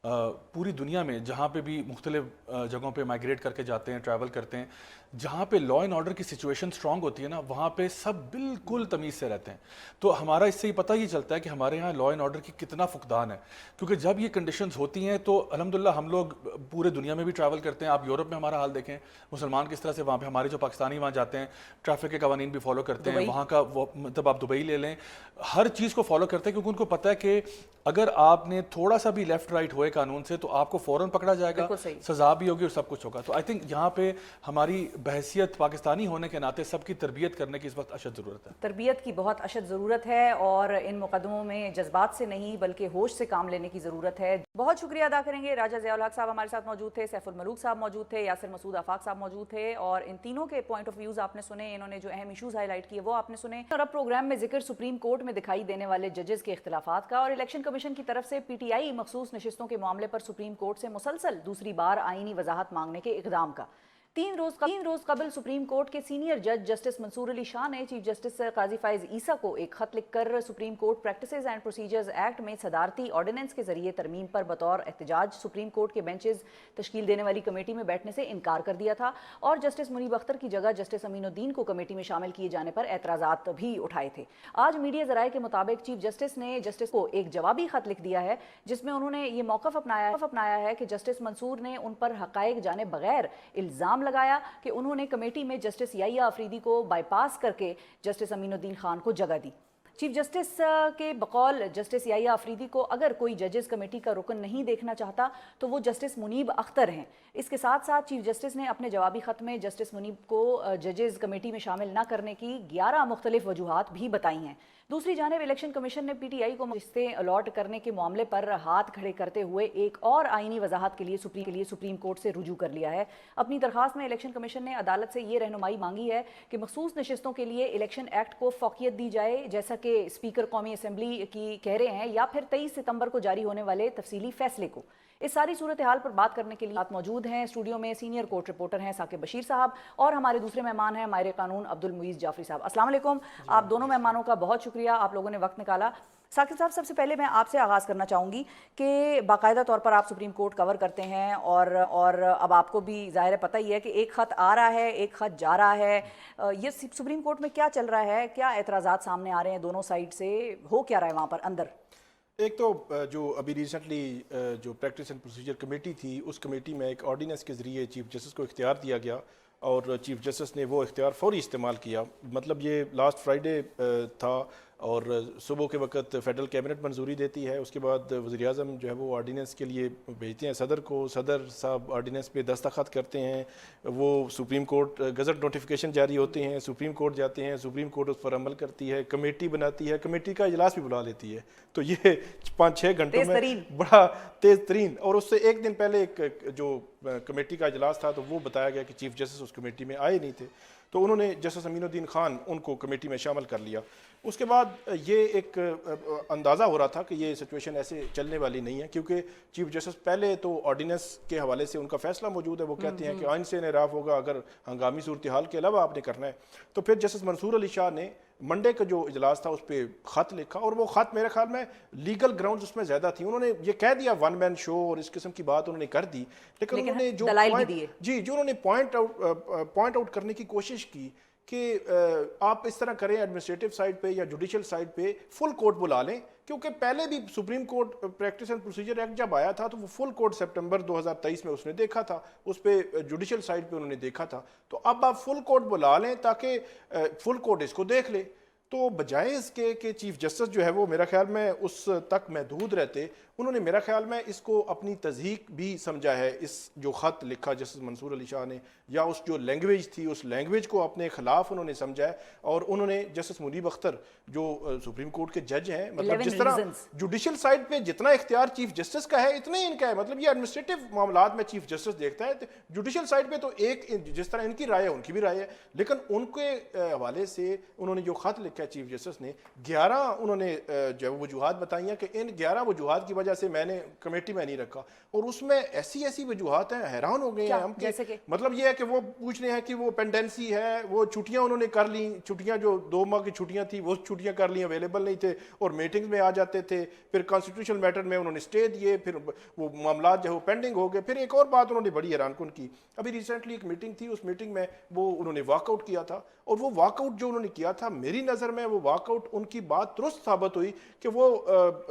पूरी दुनिया में जहाँ पे भी मुख्तलिफ जगहों पे माइग्रेट करके जाते हैं, ट्रैवल करते हैं, जहाँ पे लॉ एंड ऑर्डर की सिचुएशन स्ट्रांग होती है ना, वहाँ पे सब बिल्कुल तमीज़ से रहते हैं। तो हमारा इससे ही पता ही चलता है कि हमारे यहाँ लॉ एंड ऑर्डर की कितना फुकदान है। क्योंकि जब ये कंडीशंस होती हैं तो अल्हम्दुलिल्लाह हम लोग पूरे दुनिया में भी ट्रैवल करते हैं। आप यूरोप में हमारा हाल देखें, मुसलमान किस तरह से वहाँ पे, हमारे जो पाकिस्तानी वहाँ जाते हैं, ट्रैफिक के कवानीन भी फॉलो करते हैं, वहाँ का वो मतलब आप दुबई ले लें, हर चीज़ को फॉलो करते हैं, क्योंकि उनको पता है कि अगर आपने थोड़ा सा भी लेफ्ट राइट हुए कानून से तो आपको फ़ौरन पकड़ा जाएगा, सज़ा भी होगी और सब कुछ होगा। तो आई थिंक यहाँ पे हमारी बहसियत पाकिस्तानी होने के नाते सबकी तरबियत करने की इस वक्त अशद ज़रूरत है। तरबियत की बहुत अशद ज़रूरत है, और इन मुकदमों में जज्बात से नहीं बल्कि होश से काम लेने की ज़रूरत है। बहुत शुक्रिया अदा करेंगे। राजा ज़ियाउल हक साहब हमारे साथ मौजूद थे, सैफुल मलूक साहब मौजूद थे, यासिर मसूद आफाक साहब मौजूद थे, और इन तीनों के पॉइंट ऑफ व्यूज़ आपने सुने। इन्होंने जो अहम इशूज़ हाईलाइट किए वो आपने सुने। और अब प्रोग्राम में जिक्र सुप्रीम कोर्ट में दिखाई देने वाले जजेस के इख्तिलाफात का, और इलेक्शन कमीशन की तरफ से PTI मखसूस नशिस्तों के मामले पर सुप्रीम कोर्ट से मुसलसल दूसरी बार आईनी वजाहत मांगने के इक़दाम का। तीन रोज कबल सुप्रीम कोर्ट के सीनियर जज जस्टिस मंसूर अली शाह ने चीफ जस्टिस काजी फाइज ईसा को एक खत लिखकर supreme court practices and procedures act में सदारती ऑर्डिनेंस के जरिए तरमीम पर बतौर एहतजाज सुप्रीम कोर्ट के बेंचेस तश्कील देने वाली कमेटी में बैठने से इनकार कर दिया था, और जस्टिस मुनीब अख्तर की जगह जस्टिस अमीनुद्दीन को कमेटी में शामिल किए जाने पर एतराज़ात भी उठाए थे। आज मीडिया ज़राए के मुताबिक चीफ जस्टिस ने जस्टिस को एक जवाबी खत लिख दिया है, जिसमें उन्होंने ये मौक़िफ़ अपनाया है कि जस्टिस मंसूर ने उन पर हक़ाइक़ जाने बगैर इल्ज़ाम लगाया कि उन्होंने कमेटी में जस्टिस याहिया अफरीदी को बाईपास करके जस्टिस अमीनुद्दीन खान को जगह दी। चीफ जस्टिस के बकौल जस्टिस याहिया अफरीदी को अगर कोई जजेस कमेटी का रुकन नहीं देखना चाहता तो वो जस्टिस मुनीब अख्तर हैं। इसके साथ साथ चीफ जस्टिस ने अपने जवाबी खत में जस्टिस मुनीब को जजेस कमेटी में शामिल न करने की 11 मुख्तलिफ वजूहात भी बताई हैं, दूसरी जानिब इलेक्शन कमीशन ने पीटीआई को रिश्ते अलॉट करने के मामले पर हाथ खड़े करते हुए एक और आईनी वजाहत के लिए सुप्रीम कोर्ट से रुजू कर लिया है। अपनी दरखास्त में इलेक्शन कमीशन ने अदालत से ये रहनुमाई मांगी है कि मखसूस नशिस्तों के लिए इलेक्शन एक्ट को फौकियत दी जाए, जैसा कि स्पीकर कौमी असम्बली की कह रहे हैं, या फिर 23 सितंबर को जारी होने वाले तफसीली फैसले को। इस सारी सूरत हाल पर बात करने के लिए आप मौजूद हैं स्टूडियो में सीनियर कोर्ट रिपोर्टर हैं साकिब बशीर साहब, और हमारे दूसरे मेहमान हैं माहिर कानून अब्दुल मुईज़ जाफरी साहब। अस्सलाम वालेकुम। आप दोनों मेहमानों का बहुत शुक्रिया, आप लोगों ने वक्त निकाला। साकिब साहब, सबसे पहले मैं आपसे आगाज़ करना चाहूँगी कि बाकायदा तौर पर आप सुप्रीम कोर्ट कवर करते हैं, और अब आपको भी ज़ाहिर है पता ही है कि एक ख़त आ रहा है, एक ख़त जा रहा है। ये सुप्रीम कोर्ट में क्या चल रहा है, क्या एतराज़ात सामने आ रहे हैं दोनों साइड से, हो क्या रहा है वहाँ पर अंदर? एक तो जो अभी रिसेंटली जो प्रैक्टिस एंड प्रोसीजर कमेटी थी, उस कमेटी में एक ऑर्डिनेंस के ज़रिए चीफ जस्टिस को इख्तियार दिया गया और चीफ जस्टिस ने वो इख्तियार फौरी इस्तेमाल किया। मतलब ये लास्ट फ्राइडे था और सुबह के वक्त फेडरल कैबिनेट मंजूरी देती है, उसके बाद वज़ीर-ए-आज़म जो है वो ऑर्डिनेंस के लिए भेजते हैं सदर को, सदर साहब ऑर्डिनेंस पे दस्तखत करते हैं, वो सुप्रीम कोर्ट गज़ट नोटिफिकेशन जारी होते हैं, सुप्रीम कोर्ट जाते हैं, सुप्रीम कोर्ट उस पर अमल करती है, कमेटी बनाती है, कमेटी का इजलास भी बुला लेती है। तो ये 5-6 घंटों में बड़ा तेज़ तरीन। और उससे एक दिन पहले एक जो कमेटी का इजलास था तो वो बताया गया कि चीफ जस्टिस उस कमेटी में आए नहीं थे, तो उन्होंने जस्टिस अमीनुद्दीन खान उनको कमेटी में शामिल कर लिया। उसके बाद ये एक अंदाज़ा हो रहा था कि ये सिचुएशन ऐसे चलने वाली नहीं है, क्योंकि चीफ जस्टिस पहले तो ऑर्डिनेंस के हवाले से उनका फैसला मौजूद है, वो कहते हैं कि आइन से इनराफ होगा अगर हंगामी सूरत हाल के अलावा आपने करना है। तो फिर जस्टिस मंसूर अली शाह ने मंडे का जो इजलास था उस पर ख़त लिखा, और वो ख़त मेरे ख्याल में लीगल ग्राउंड्स उसमें ज़्यादा थी। उन्होंने ये कह दिया वन मैन शो और इस किस्म की बात उन्होंने कर दी, लेकिन उन्होंने जो उन्होंने पॉइंट आउट करने की कोशिश की कि आप इस तरह करें एडमिनिस्ट्रेटिव साइड पे या जुडिशियल साइड पे फुल कोर्ट बुला लें, क्योंकि पहले भी supreme court practice and procedure act जब आया था तो वो फुल कोर्ट सितंबर 2023 में उसने देखा था, उस पर जुडिशियल साइड पे उन्होंने देखा था। तो अब आप फुल कोर्ट बुला लें ताकि फुल कोर्ट इसको देख ले। तो बजाय इसके कि चीफ जस्टिस जो है वो मेरा ख्याल में उस तक महदूद रहते, उन्होंने मेरा ख्याल में इसको अपनी तज़हीक भी समझा है। इस जो ख़त लिखा जस्टिस मंसूर अली शाह ने, या उस जो लैंग्वेज थी उस लैंग्वेज को अपने ख़िलाफ़ उन्होंने समझा है, और उन्होंने जस्टिस मुनीब अख्तर जो सुप्रीम कोर्ट के जज हैं, मतलब जिस तरह जुडिशियल साइड पे जितना इख्तियार चीफ जस्टिस का है इतना ही इनका है। मतलब ये एडमिनिस्ट्रेटिव मामलात में चीफ जस्टिस देखता है, तो जुडिशियल साइड पे तो एक जिस तरह इनकी राय है उनकी भी राय है, लेकिन उनके हवाले से उन्होंने जो ख़त लिखा है चीफ जस्टिस ने 11 उन्होंने जो वजूहात बताई हैं कि इन 11 वजूहात की वजह से मैंने कमेटी में नहीं रखा, और उसमें ऐसी ऐसी वजूहात हैं, हैरान हो गए हैं हम कि मतलब ये है कि वो पूछ रहे हैं कि वो पेंडेंसी है, वो छुट्टियां उन्होंने कर ली, छुट्टियां जो 2 माह की छुट्टियां थी वो छुट्टियां कर ली, अवेलेबल नहीं थे और मीटिंग्स में आ जाते थे, फिर कॉन्स्टिट्यूशनल मैटर में उन्होंने स्टे दिए, फिर वो मामला जो है पेंडिंग हो गए। फिर एक और बात उन्होंने बड़ी हैरानकुन की, अभी रिसेंटली एक मीटिंग थी, उस मीटिंग में वो उन्होंने वॉकआउट किया था, और वो वॉकआउट जो उन्होंने किया था मेरी नज़र में वो वॉकआउट उनकी बात दुरुस्त साबित हुई कि वो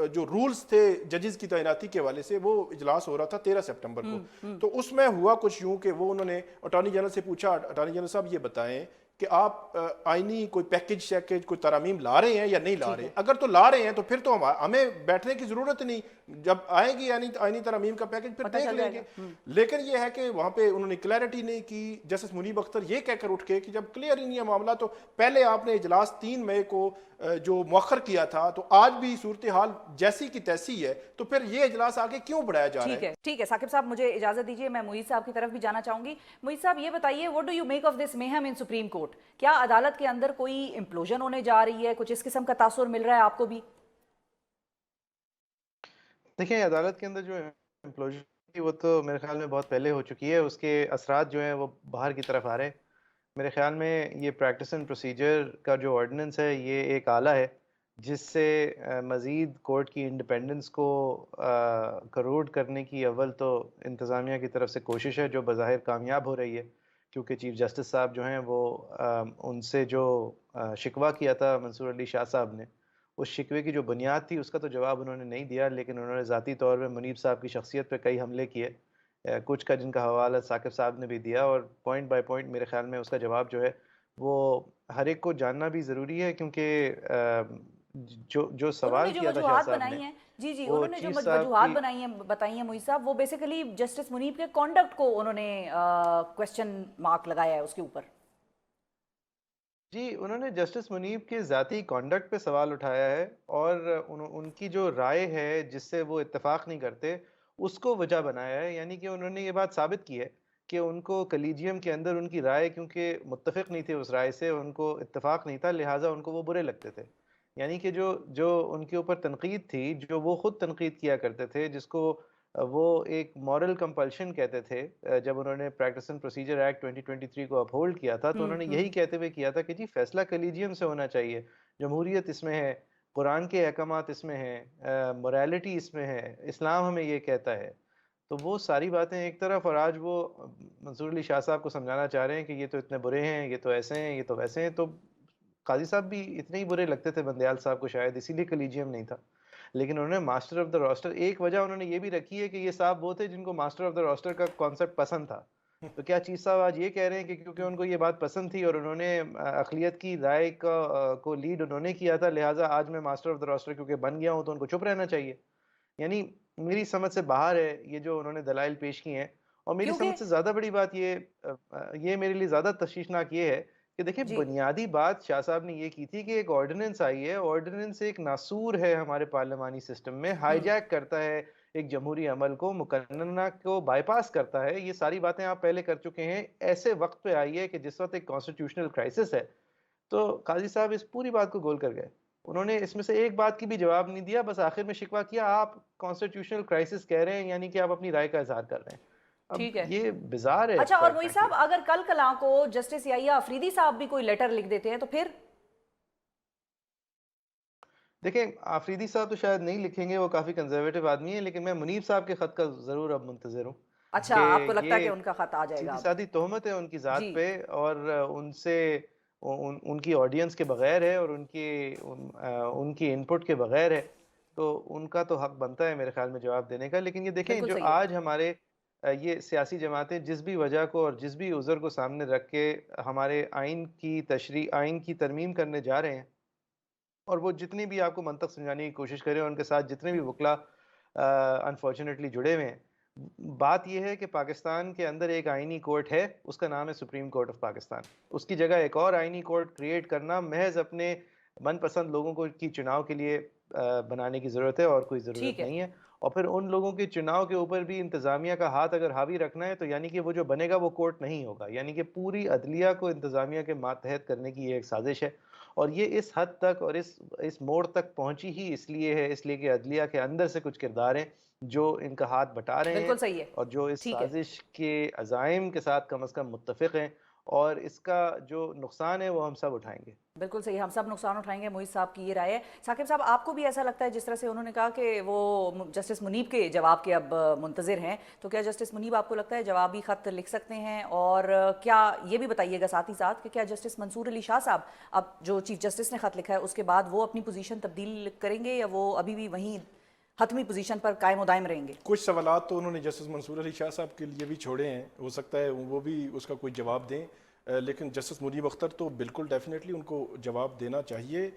जो रूल्स थे जजेस की तैनाती के हवाले से, वो इजलास हो रहा था 13 सितंबर को, तो उसमें हुआ कुछ यूं कि वो उन्होंने अटॉर्नी जनरल से पूछा, अटॉर्नी जनरल साहब ये बताएं कि आप आईनी कोई पैकेज कोई तरामीम ला रहे हैं या नहीं ला रहे, अगर तो ला रहे हैं तो फिर तो हमें बैठने की जरूरत नहीं, जब आएगी आईनी तरामीम का पैकेज फिर देख लेंगे। लेकिन ये है कि वहां पे उन्होंने क्लैरिटी नहीं की। जस्टिस मुनीब अख्तर ये कहकर उठ के कि जब क्लियर ही नहीं है मामला, तो पहले आपने इजलास 3 मई को जो मौखर किया था, तो आज भी सूरत हाल जैसी की तैसी है, तो फिर ये इजलास आगे क्यों बढ़ाया जा रहा है? ठीक है साकिब साहब, मुझे इजाजत दीजिए, मैं मुईज़ साहब की तरफ भी जाना चाहूंगी। मुईज़ साहब ये बताइए, what do you make of this mayhem in supreme court? क्या अदालत के अंदर कोई इम्प्लोजन होने जा रही है, कुछ इस किस्म का तासुर मिल रहा है आपको भी? देखिए, अदालत के अंदर जो इम्प्लोजन थी वो तो मेरे ख्याल में बहुत पहले हो चुकी है, उसके असरात जो हैं वो बाहर की तरफ आ रहे हैं। मेरे ख्याल में ये प्रैक्टिस एंड प्रोसीजर का जो ऑर्डिनेंस है ये एक आला है जिससे मज़ीद कोर्ट की इंडिपेंडेंस को करोड करने की अव्वल तो इंतज़ामिया की तरफ से कोशिश है, जो बज़ाहिर कामयाब हो रही है, क्योंकि चीफ जस्टिस साहब जो हैं वो उनसे जो शिकवा किया था मंसूर अली शाह साहब ने, उस शिकवे की जो बुनियाद थी उसका तो जवाब उन्होंने नहीं दिया, लेकिन उन्होंने ज़ाती तौर पे मुनीब साहब की शख्सियत पे कई हमले किए, कुछ का जिनका हवाला साकिब साहब ने भी दिया, और पॉइंट बाय पॉइंट मेरे ख्याल में उसका जवाब जो है वो हर एक को जानना भी ज़रूरी है, क्योंकि जो सवाल किया था शाह साहब ने, जी उन्होंने जो वजूहात बनाई हैं बताई हैं मुईज़ साहब, वो बेसिकली जस्टिस मुनीब के कॉन्डक्ट को उन्होंने क्वेश्चन मार्क लगाया है उसके ऊपर। جی انہوں نے جسٹس منیب کے ذاتی کانڈکٹ پہ سوال اٹھایا ہے، اور ان کی جو رائے ہے جس سے وہ اتفاق نہیں کرتے اس کو وجہ بنایا ہے، یعنی کہ انہوں نے یہ بات ثابت کی ہے کہ ان کو کلیجیم کے اندر ان کی رائے کیونکہ متفق نہیں تھے اس رائے سے، ان کو اتفاق نہیں تھا، لہٰذا ان کو وہ برے لگتے تھے. یعنی کہ جو ان کے اوپر تنقید تھی، جو وہ خود تنقید کیا کرتے تھے، جس کو وہ ایک مورل کمپلشن کہتے تھے، جب انہوں نے پریکٹس اینڈ پروسیجر ایکٹ 2023 کو اپہولڈ کیا تھا تو انہوں نے یہی کہتے ہوئے کیا تھا کہ جی فیصلہ کلیجیم سے ہونا چاہیے، جمہوریت اس میں ہے، قرآن کے احکامات اس میں ہیں، موریلٹی اس میں ہے، اسلام ہمیں یہ کہتا ہے. تو وہ ساری باتیں ایک طرف، اور آج وہ منصور علی شاہ صاحب کو سمجھانا چاہ رہے ہیں کہ یہ تو اتنے برے ہیں، یہ تو ایسے ہیں، یہ تو ویسے ہیں. تو قاضی صاحب بھی اتنے ہی برے لگتے تھے بندیال صاحب کو، شاید اسی لیے کلیجیم نہیں تھا. لیکن انہوں نے ماسٹر آف دا روسٹر، ایک وجہ انہوں نے یہ بھی رکھی ہے کہ یہ صاحب وہ تھے جن کو ماسٹر آف دا روسٹر کا کانسیپٹ پسند تھا. تو کیا چیف صاحب آج یہ کہہ رہے ہیں کہ کیونکہ ان کو یہ بات پسند تھی اور انہوں نے اقلیت کی رائے کو لیڈ انہوں نے کیا تھا، لہٰذا آج میں ماسٹر آف دا روسٹر کیونکہ بن گیا ہوں تو ان کو چپ رہنا چاہیے؟ یعنی میری سمجھ سے باہر ہے یہ جو انہوں نے دلائل پیش کی ہیں. اور میری کیونکہ سمجھ سے زیادہ بڑی بات یہ میرے لیے زیادہ تشویشناک یہ ہے کہ دیکھیں جی بنیادی بات شاہ صاحب نے یہ کی تھی کہ ایک آرڈیننس آئی ہے، آرڈیننس ایک ناسور ہے ہمارے پارلیمانی سسٹم میں، ہائی جیک کرتا ہے ایک جمہوری عمل کو، مقننہ کو بائی پاس کرتا ہے. یہ ساری باتیں آپ پہلے کر چکے ہیں، ایسے وقت پہ آئی ہے کہ جس وقت ایک کانسٹیٹیوشنل کرائسس ہے. تو قاضی صاحب اس پوری بات کو گول کر گئے، انہوں نے اس میں سے ایک بات کی بھی جواب نہیں دیا، بس آخر میں شکوہ کیا آپ کانسٹیٹیوشنل کرائسس کہہ رہے ہیں، یعنی کہ آپ اپنی رائے کا اظہار کر رہے ہیں. اب ٹھیک ہے. یہ بزار ہے. اچھا، اور موئی صاحب اگر کل کلاں کو جسٹس یحییٰ افریدی صاحب بھی کوئی لیٹر لکھ دیتے ہیں تو پھر؟ دیکھیں آفریدی صاحب تو شاید نہیں لکھیں گے، وہ کافی کنزرویٹو آدمی ہیں، لیکن میں منیب صاحب کے خط کا ضرور اب منتظر ہوں اچھا، کہ آپ کو لگتا ہے کہ یہ ان کا خط آ جائے گا سیدھی اب؟ سادھی تہمت ہے ان کی ذات جی پہ، اور ان سے ان کی آڈینس کے بغیر ہے، اور ان کی انپٹ کے بغیر ہے. تو ان کا تو حق بنتا ہے میرے خیال میں جواب دینے کا. لیکن یہ دیکھیں بالکل جو صحیح ہے. آج ہمارے یہ سیاسی جماعتیں جس بھی وجہ کو اور جس بھی عذر کو سامنے رکھ کے ہمارے آئین کی تشریح، آئین کی ترمیم کرنے جا رہے ہیں، اور وہ جتنی بھی آپ کو منطق سمجھانے کی کوشش کریں، ان کے ساتھ جتنے بھی وکلا انفارچونیٹلی جڑے ہوئے ہیں، بات یہ ہے کہ پاکستان کے اندر ایک آئینی کورٹ ہے، اس کا نام ہے سپریم کورٹ آف پاکستان. اس کی جگہ ایک اور آئینی کورٹ کریٹ کرنا محض اپنے من پسند لوگوں کو کی چناؤ کے لیے بنانے کی ضرورت ہے، اور کوئی ضرورت ٹھیک ہے. نہیں ہے. اور پھر ان لوگوں کے چناؤ کے اوپر بھی انتظامیہ کا ہاتھ اگر حاوی رکھنا ہے تو یعنی کہ وہ جو بنے گا وہ کورٹ نہیں ہوگا، یعنی کہ پوری عدلیہ کو انتظامیہ کے ماتحت کرنے کی یہ ایک سازش ہے. اور یہ اس حد تک اور اس موڑ تک پہنچی ہی اس لیے ہے، اس لیے کہ عدلیہ کے اندر سے کچھ کردار ہیں جو ان کا ہاتھ بٹا رہے ہیں، بالکل صحیح ہے. اور جو اس ٹھیک ہے. سازش کے عزائم کے ساتھ کم از کم متفق ہیں، اور اس کا جو نقصان ہے وہ ہم سب اٹھائیں گے. بالکل صحیح، ہم سب نقصان اٹھائیں گے. محیط صاحب کی یہ رائے ہے. ثاقب صاحب آپ کو بھی ایسا لگتا ہے جس طرح سے انہوں نے کہا کہ وہ جسٹس منیب کے جواب کے اب منتظر ہیں، تو کیا جسٹس منیب آپ کو لگتا ہے جوابی خط لکھ سکتے ہیں؟ اور کیا یہ بھی بتائیے گا ساتھ ہی ساتھ کہ کیا جسٹس منصور علی شاہ صاحب اب جو چیف جسٹس نے خط لکھا ہے اس کے بعد وہ اپنی پوزیشن تبدیل کریں گے، یا وہ ابھی بھی وہیں حتمی پوزیشن پر قائم و دائم رہیں گے؟ کچھ سوالات تو انہوں نے جسٹس منصور علی شاہ صاحب کے لیے بھی چھوڑے ہیں، ہو سکتا ہے وہ بھی اس کا کوئی جواب دیں، لیکن جسٹس منیب اختر تو بالکل ڈیفینیٹلی ان کو جواب دینا چاہیے.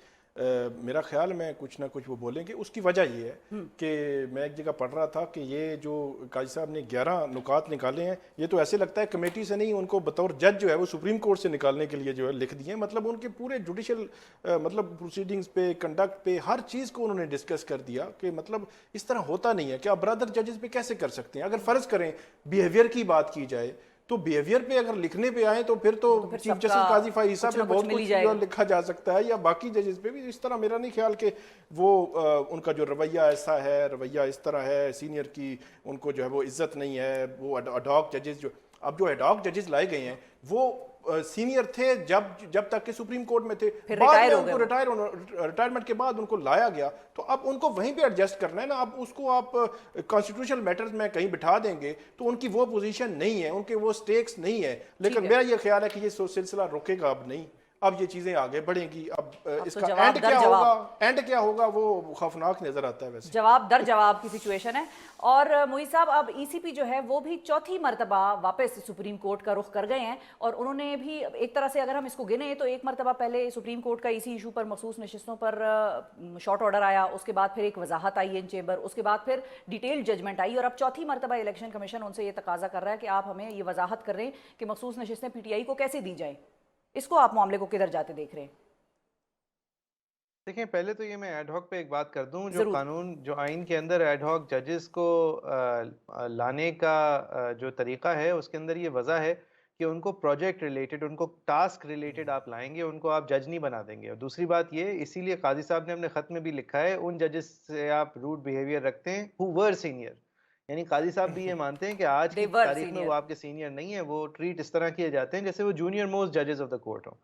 میرا خیال میں کچھ نہ کچھ وہ بولیں گے. اس کی وجہ یہ ہے کہ میں ایک جگہ پڑھ رہا تھا کہ یہ جو قاضی صاحب نے 11 نکات نکالے ہیں، یہ تو ایسے لگتا ہے کمیٹی سے نہیں، ان کو بطور جج جو ہے وہ سپریم کورٹ سے نکالنے کے لیے جو ہے لکھ دیے ہیں. مطلب ان کے پورے جوڈیشل مطلب پروسیڈنگز پہ، کنڈکٹ پہ، ہر چیز کو انہوں نے ڈسکس کر دیا کہ مطلب اس طرح ہوتا نہیں ہے کہ آپ برادر ججز پہ کیسے کر سکتے ہیں. اگر فرض کریں بیہیویئر کی بات کی جائے تو بیہیویئر پہ اگر لکھنے پہ آئیں تو پھر چیف جسٹس قاضی فائز صاحب پہ بہت کچھ لکھا جا سکتا ہے، یا باقی ججز پہ بھی. اس طرح میرا نہیں خیال کہ وہ ان کا جو رویہ ایسا ہے، رویہ اس طرح ہے، سینئر کی ان کو جو ہے وہ عزت نہیں ہے. وہ اڈاک ججز جو اب جو اڈاک ججز لائے گئے ہیں وہ سینئر تھے جب تک کہ سپریم کورٹ میں تھے، بعد میں ان کو ریٹائرمنٹ کے بعد ان کو لایا گیا، تو اب ان کو وہیں پہ ایڈجسٹ کرنا ہے نا. اب اس کو آپ کانسٹیٹیوشنل میٹرز میں کہیں بٹھا دیں گے تو ان کی وہ پوزیشن نہیں ہے، ان کے وہ سٹیکس نہیں ہے. لیکن میرا یہ خیال ہے کہ یہ سلسلہ رکے گا اب نہیں، اب یہ چیزیں آگے بڑھیں گی. اب اس کا اینڈ کیا ہوگا وہ خوفناک نظر آتا ہے. ویسے جواب در جواب کی سچویشن ہے. اور محیط صاحب اب ای سی پی جو ہے وہ بھی چوتھی مرتبہ واپس سپریم کورٹ کا رخ کر گئے ہیں، اور انہوں نے بھی ایک طرح سے اگر ہم اس کو گنیں تو ایک مرتبہ پہلے سپریم کورٹ کا اسی ایشو پر مخصوص نشستوں پر شارٹ آرڈر آیا، اس کے بعد پھر ایک وضاحت آئی ان چیمبر، اس کے بعد پھر ڈیٹیل ججمنٹ آئی، اور اب چوتھی مرتبہ الیکشن کمیشن ان سے یہ تقاضا کر رہا ہے کہ آپ ہمیں یہ وضاحت کر رہے ہیں کہ مخصوص نشستیں پی ٹی آئی کو کیسے دی جائیں. اس کو آپ معاملے کو کدھر جاتے دیکھ رہے ہیں؟ دیکھیں، پہلے تو یہ میں ایڈ ہاک پہ ایک بات کر دوں. جو ضرور. قانون، جو آئین کے اندر ایڈ ہاک ججز کو لانے کا جو طریقہ ہے، اس کے اندر یہ وضع ہے کہ ان کو پروجیکٹ ریلیٹڈ، ان کو ٹاسک ریلیٹڈ آپ لائیں گے، ان کو آپ جج نہیں بنا دیں گے. اور دوسری بات یہ، اسی لیے قاضی صاحب نے اپنے خط میں بھی لکھا ہے ان ججز سے آپ روڈ بیہیویئر رکھتے ہیں who were senior. یعنی قاضی صاحب بھی یہ مانتے ہیں کہ آج کی They were تاریخ میں senior. وہ آپ کے سینئر نہیں ہیں، وہ ٹریٹ اس طرح کیے جاتے ہیں جیسے وہ جونیئر موسٹ ججز آف دا کورٹ ہوں.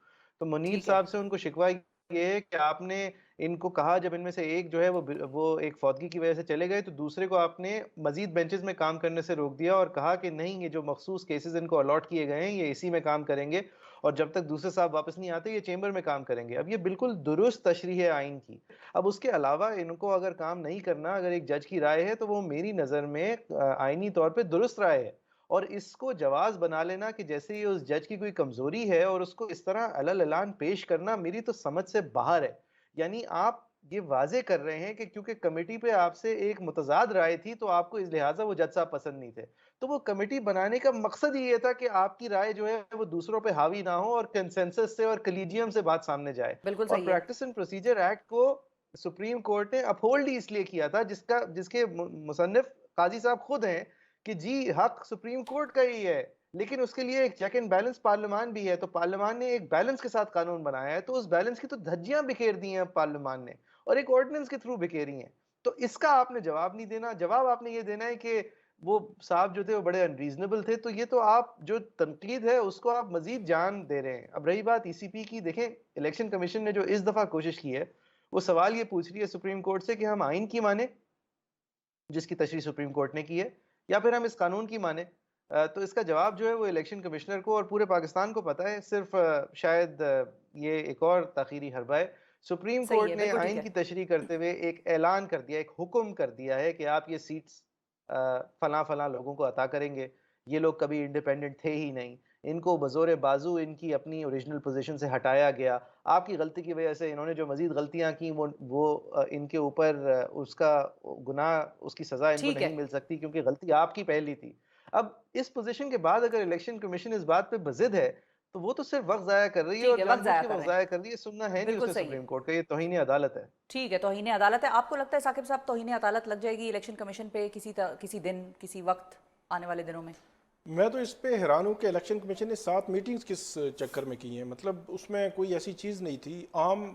تو منیر ٹھیک ہے. صاحب سے ان کو شکوہ یہ ہے کہ آپ نے ان کو کہا، جب ان میں سے ایک جو ہے وہ ایک فوتگی کی وجہ سے چلے گئے، تو دوسرے کو آپ نے مزید بینچز میں کام کرنے سے روک دیا اور کہا کہ نہیں، یہ جو مخصوص کیسز ان کو الاٹ کیے گئے ہیں یہ اسی میں کام کریں گے، اور جب تک دوسرے صاحب واپس نہیں آتے یہ چیمبر میں کام کریں گے. اب یہ بالکل درست تشریح ہے آئین کی. اب اس کے علاوہ ان کو اگر کام نہیں کرنا، اگر ایک جج کی رائے ہے تو وہ میری نظر میں آئینی طور پہ درست رائے ہے. اور اس کو جواز بنا لینا کہ جیسے یہ اس جج کی کوئی کمزوری ہے اور اس کو اس طرح علل اعلان پیش کرنا، میری تو سمجھ سے باہر ہے. یعنی آپ یہ واضح کر رہے ہیں کہ کیونکہ کمیٹی پہ آپ سے ایک متضاد رائے تھی تو آپ کو اس لحاظہ وہ جج صاحب پسند نہیں تھے. تو وہ کمیٹی بنانے کا مقصد ہی یہ تھا کہ آپ کی رائے جو ہے وہ دوسروں پہ حاوی نہ ہو اور کنسنسس سے اور کلیجیم سے بات سامنے جائے. بالکل اور صحیح ہے. پریکٹس اینڈ پروسیجر ایکٹ کو سپریم کورٹ نے اپہولڈ ہی اس لیے کیا تھا، جس کے مصنف قاضی صاحب خود ہیں، کہ جی حق سپریم کورٹ کا ہی ہے، لیکن اس کے لیے ایک چیک اینڈ بیلنس پارلیمان بھی ہے. تو پارلیمان نے ایک بیلنس کے ساتھ قانون بنایا ہے، تو اس بیلنس کی تو دھجیاں بکھیر دی ہیں پارلیمان نے، اور ایک آرڈیننس کے تھرو بکھیری ہیں. تو اس کا آپ نے جواب نہیں دینا. جواب آپ نے یہ دینا ہے کہ وہ صاحب جو تھے وہ بڑے انریزنیبل تھے. تو یہ تو آپ جو تنقید ہے اس کو آپ مزید جان دے رہے ہیں. اب رہی بات ای سی پی کی، دیکھیں الیکشن کمیشن نے جو اس دفعہ کوشش کی ہے، وہ سوال یہ پوچھ رہی ہے سپریم کورٹ سے کہ ہم آئین کی مانیں جس کی تشریح سپریم کورٹ نے کی ہے، یا پھر ہم اس قانون کی مانیں. تو اس کا جواب جو ہے وہ الیکشن کمشنر کو اور پورے پاکستان کو پتہ ہے. صرف شاید یہ ایک اور تاخیری حربہ ہے. سپریم صحیح کورٹ ہے. نے بالکل ٹھیک آئین ہے. کی تشریح کرتے ہوئے ایک اعلان کر دیا، ایک حکم کر دیا ہے کہ آپ یہ سیٹس فلاں فلاں لوگوں کو عطا کریں گے. یہ لوگ کبھی انڈیپینڈنٹ تھے ہی نہیں، ان کو بزور بازو ان کی اپنی اوریجنل پوزیشن سے ہٹایا گیا. آپ کی غلطی کی وجہ سے انہوں نے جو مزید غلطیاں کی وہ ان کے اوپر اس کا گناہ، اس کی سزا ان کو ٹھیک ہے. نہیں مل سکتی کیونکہ غلطی آپ کی پہلی تھی. اب اس پوزیشن کے بعد اگر الیکشن کمیشن اس بات پہ بضد ہے تو وہ تو صرف وقت ضائع کر رہی ہے، اور ٹھیک ہے، جان وقت بوجھ ضائع کے کر وقت رہے ہیں. ضائع کر رہی ہے. سننا ہے نہیں بالکل اسے صحیح ہے. سپریم کورٹ کا، یہ توہین عدالت ہے. ٹھیک ہے، توہین عدالت ہے. آپ کو لگتا ہے ثاقب صاحب توہین عدالت لگ جائے گی الیکشن کمیشن پہ کسی دن، کسی وقت آنے والے دنوں میں؟ میں تو اس پہ حیران ہوں کہ الیکشن کمیشن نے 7 میٹنگز کس چکر میں کی ہیں. مطلب اس میں کوئی ایسی چیز نہیں تھی. عام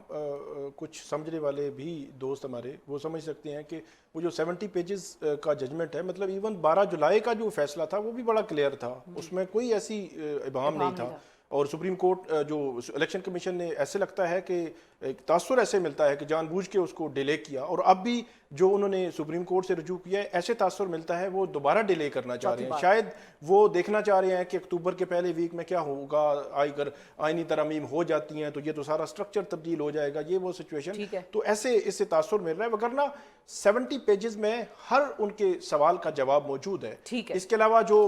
کچھ سمجھنے والے بھی دوست ہمارے وہ سمجھ سکتے ہیں کہ وہ جو 70 پیجز کا ججمنٹ ہے، مطلب ایون 12 جولائی کا جو فیصلہ تھا وہ بھی بڑا کلیئر تھا، اس میں کوئی ایسی ابہام نہیں تھا. اور سپریم کورٹ جو الیکشن کمیشن نے ایسے لگتا ہے کہ ایک تاثر ایسے ملتا ہے کہ جان بوجھ کے اس کو ڈیلے کیا، اور اب بھی جو انہوں نے سپریم کورٹ سے رجوع کیا ہے ایسے تاثر ملتا ہے وہ دوبارہ ڈیلے کرنا چاہ رہے ہیں. شاید وہ دیکھنا چاہ رہے ہیں کہ اکتوبر کے پہلے ویک میں کیا ہوگا، اگر آئینی ترامیم ہو جاتی ہیں تو یہ تو سارا سٹرکچر تبدیل ہو جائے گا، یہ وہ سچویشن. تو ایسے اس سے تاثر مل رہا ہے، وگرنہ 70 پیجز میں ہر ان کے سوال کا جواب موجود ہے. اس کے علاوہ جو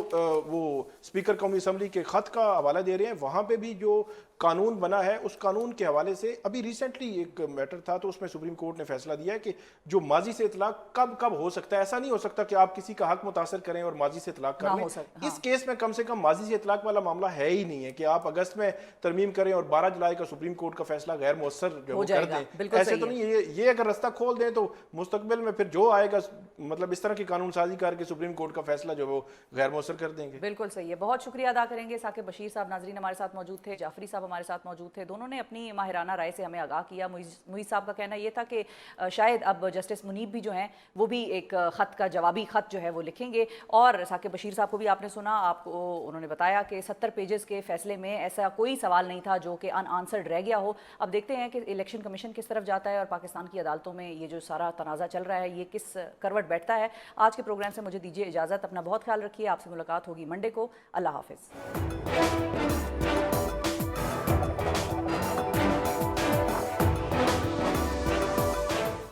وہ اسپیکر قومی اسمبلی کے خط کا حوالہ دے رہے ہیں، وہاں پہ بھی جو قانون بنا ہے اس قانون کے حوالے سے ابھی ریسنٹلی ایک میٹر تھا تو اس میں سپریم کورٹ نے فیصلہ دیا ہے کہ جو ماضی سے اطلاق کب ہو سکتا ہے. ایسا نہیں ہو سکتا کہ آپ کسی کا حق متاثر کریں اور ماضی سے اطلاق کر لیں. اس کیس میں کم سے کم ماضی سے اطلاق والا معاملہ ہے ہی نہیں ہے کہ آپ اگست میں ترمیم کریں اور 12 جولائی کا سپریم کورٹ کا فیصلہ غیر مؤثر جو کر دیں. ایسے تو نہیں. یہ اگر رستہ کھول دیں تو مستقبل میں پھر جو آئے گا مطلب اس طرح کی قانون سازی کر کے سپریم کورٹ کا فیصلہ جو وہ غیر مؤثر کر دیں گے. بالکل صحیح ہے. بہت شکریہ ادا کریں گے ثاقب بشیر صاحب. ناظرین ہمارے ساتھ موجود تھے، جعفری صاحب ہمارے ساتھ موجود تھے. دونوں نے اپنی ماہرانہ رائے سے ہمیں آگاہ کیا. معیز صاحب کا کہنا یہ تھا کہ شاید اب جسٹس منیب بھی جو ہیں وہ بھی ایک خط کا جوابی خط جو ہے وہ لکھیں گے. اور ثاقب بشیر صاحب کو بھی آپ نے سنا، آپ کو انہوں نے بتایا کہ 70 پیجز کے فیصلے میں ایسا کوئی سوال نہیں تھا جو کہ ان آنسرڈ رہ گیا ہو. اب دیکھتے ہیں کہ الیکشن کمیشن کس طرف جاتا ہے اور پاکستان کی عدالتوں میں یہ جو سارا تنازع چل رہا ہے یہ کس کروٹ بیٹھتا ہے. آج کے پروگرام سے مجھے دیجیے اجازت. اپنا بہت خیال رکھیے. آپ سے ملاقات ہوگی منڈے کو. اللہ حافظ.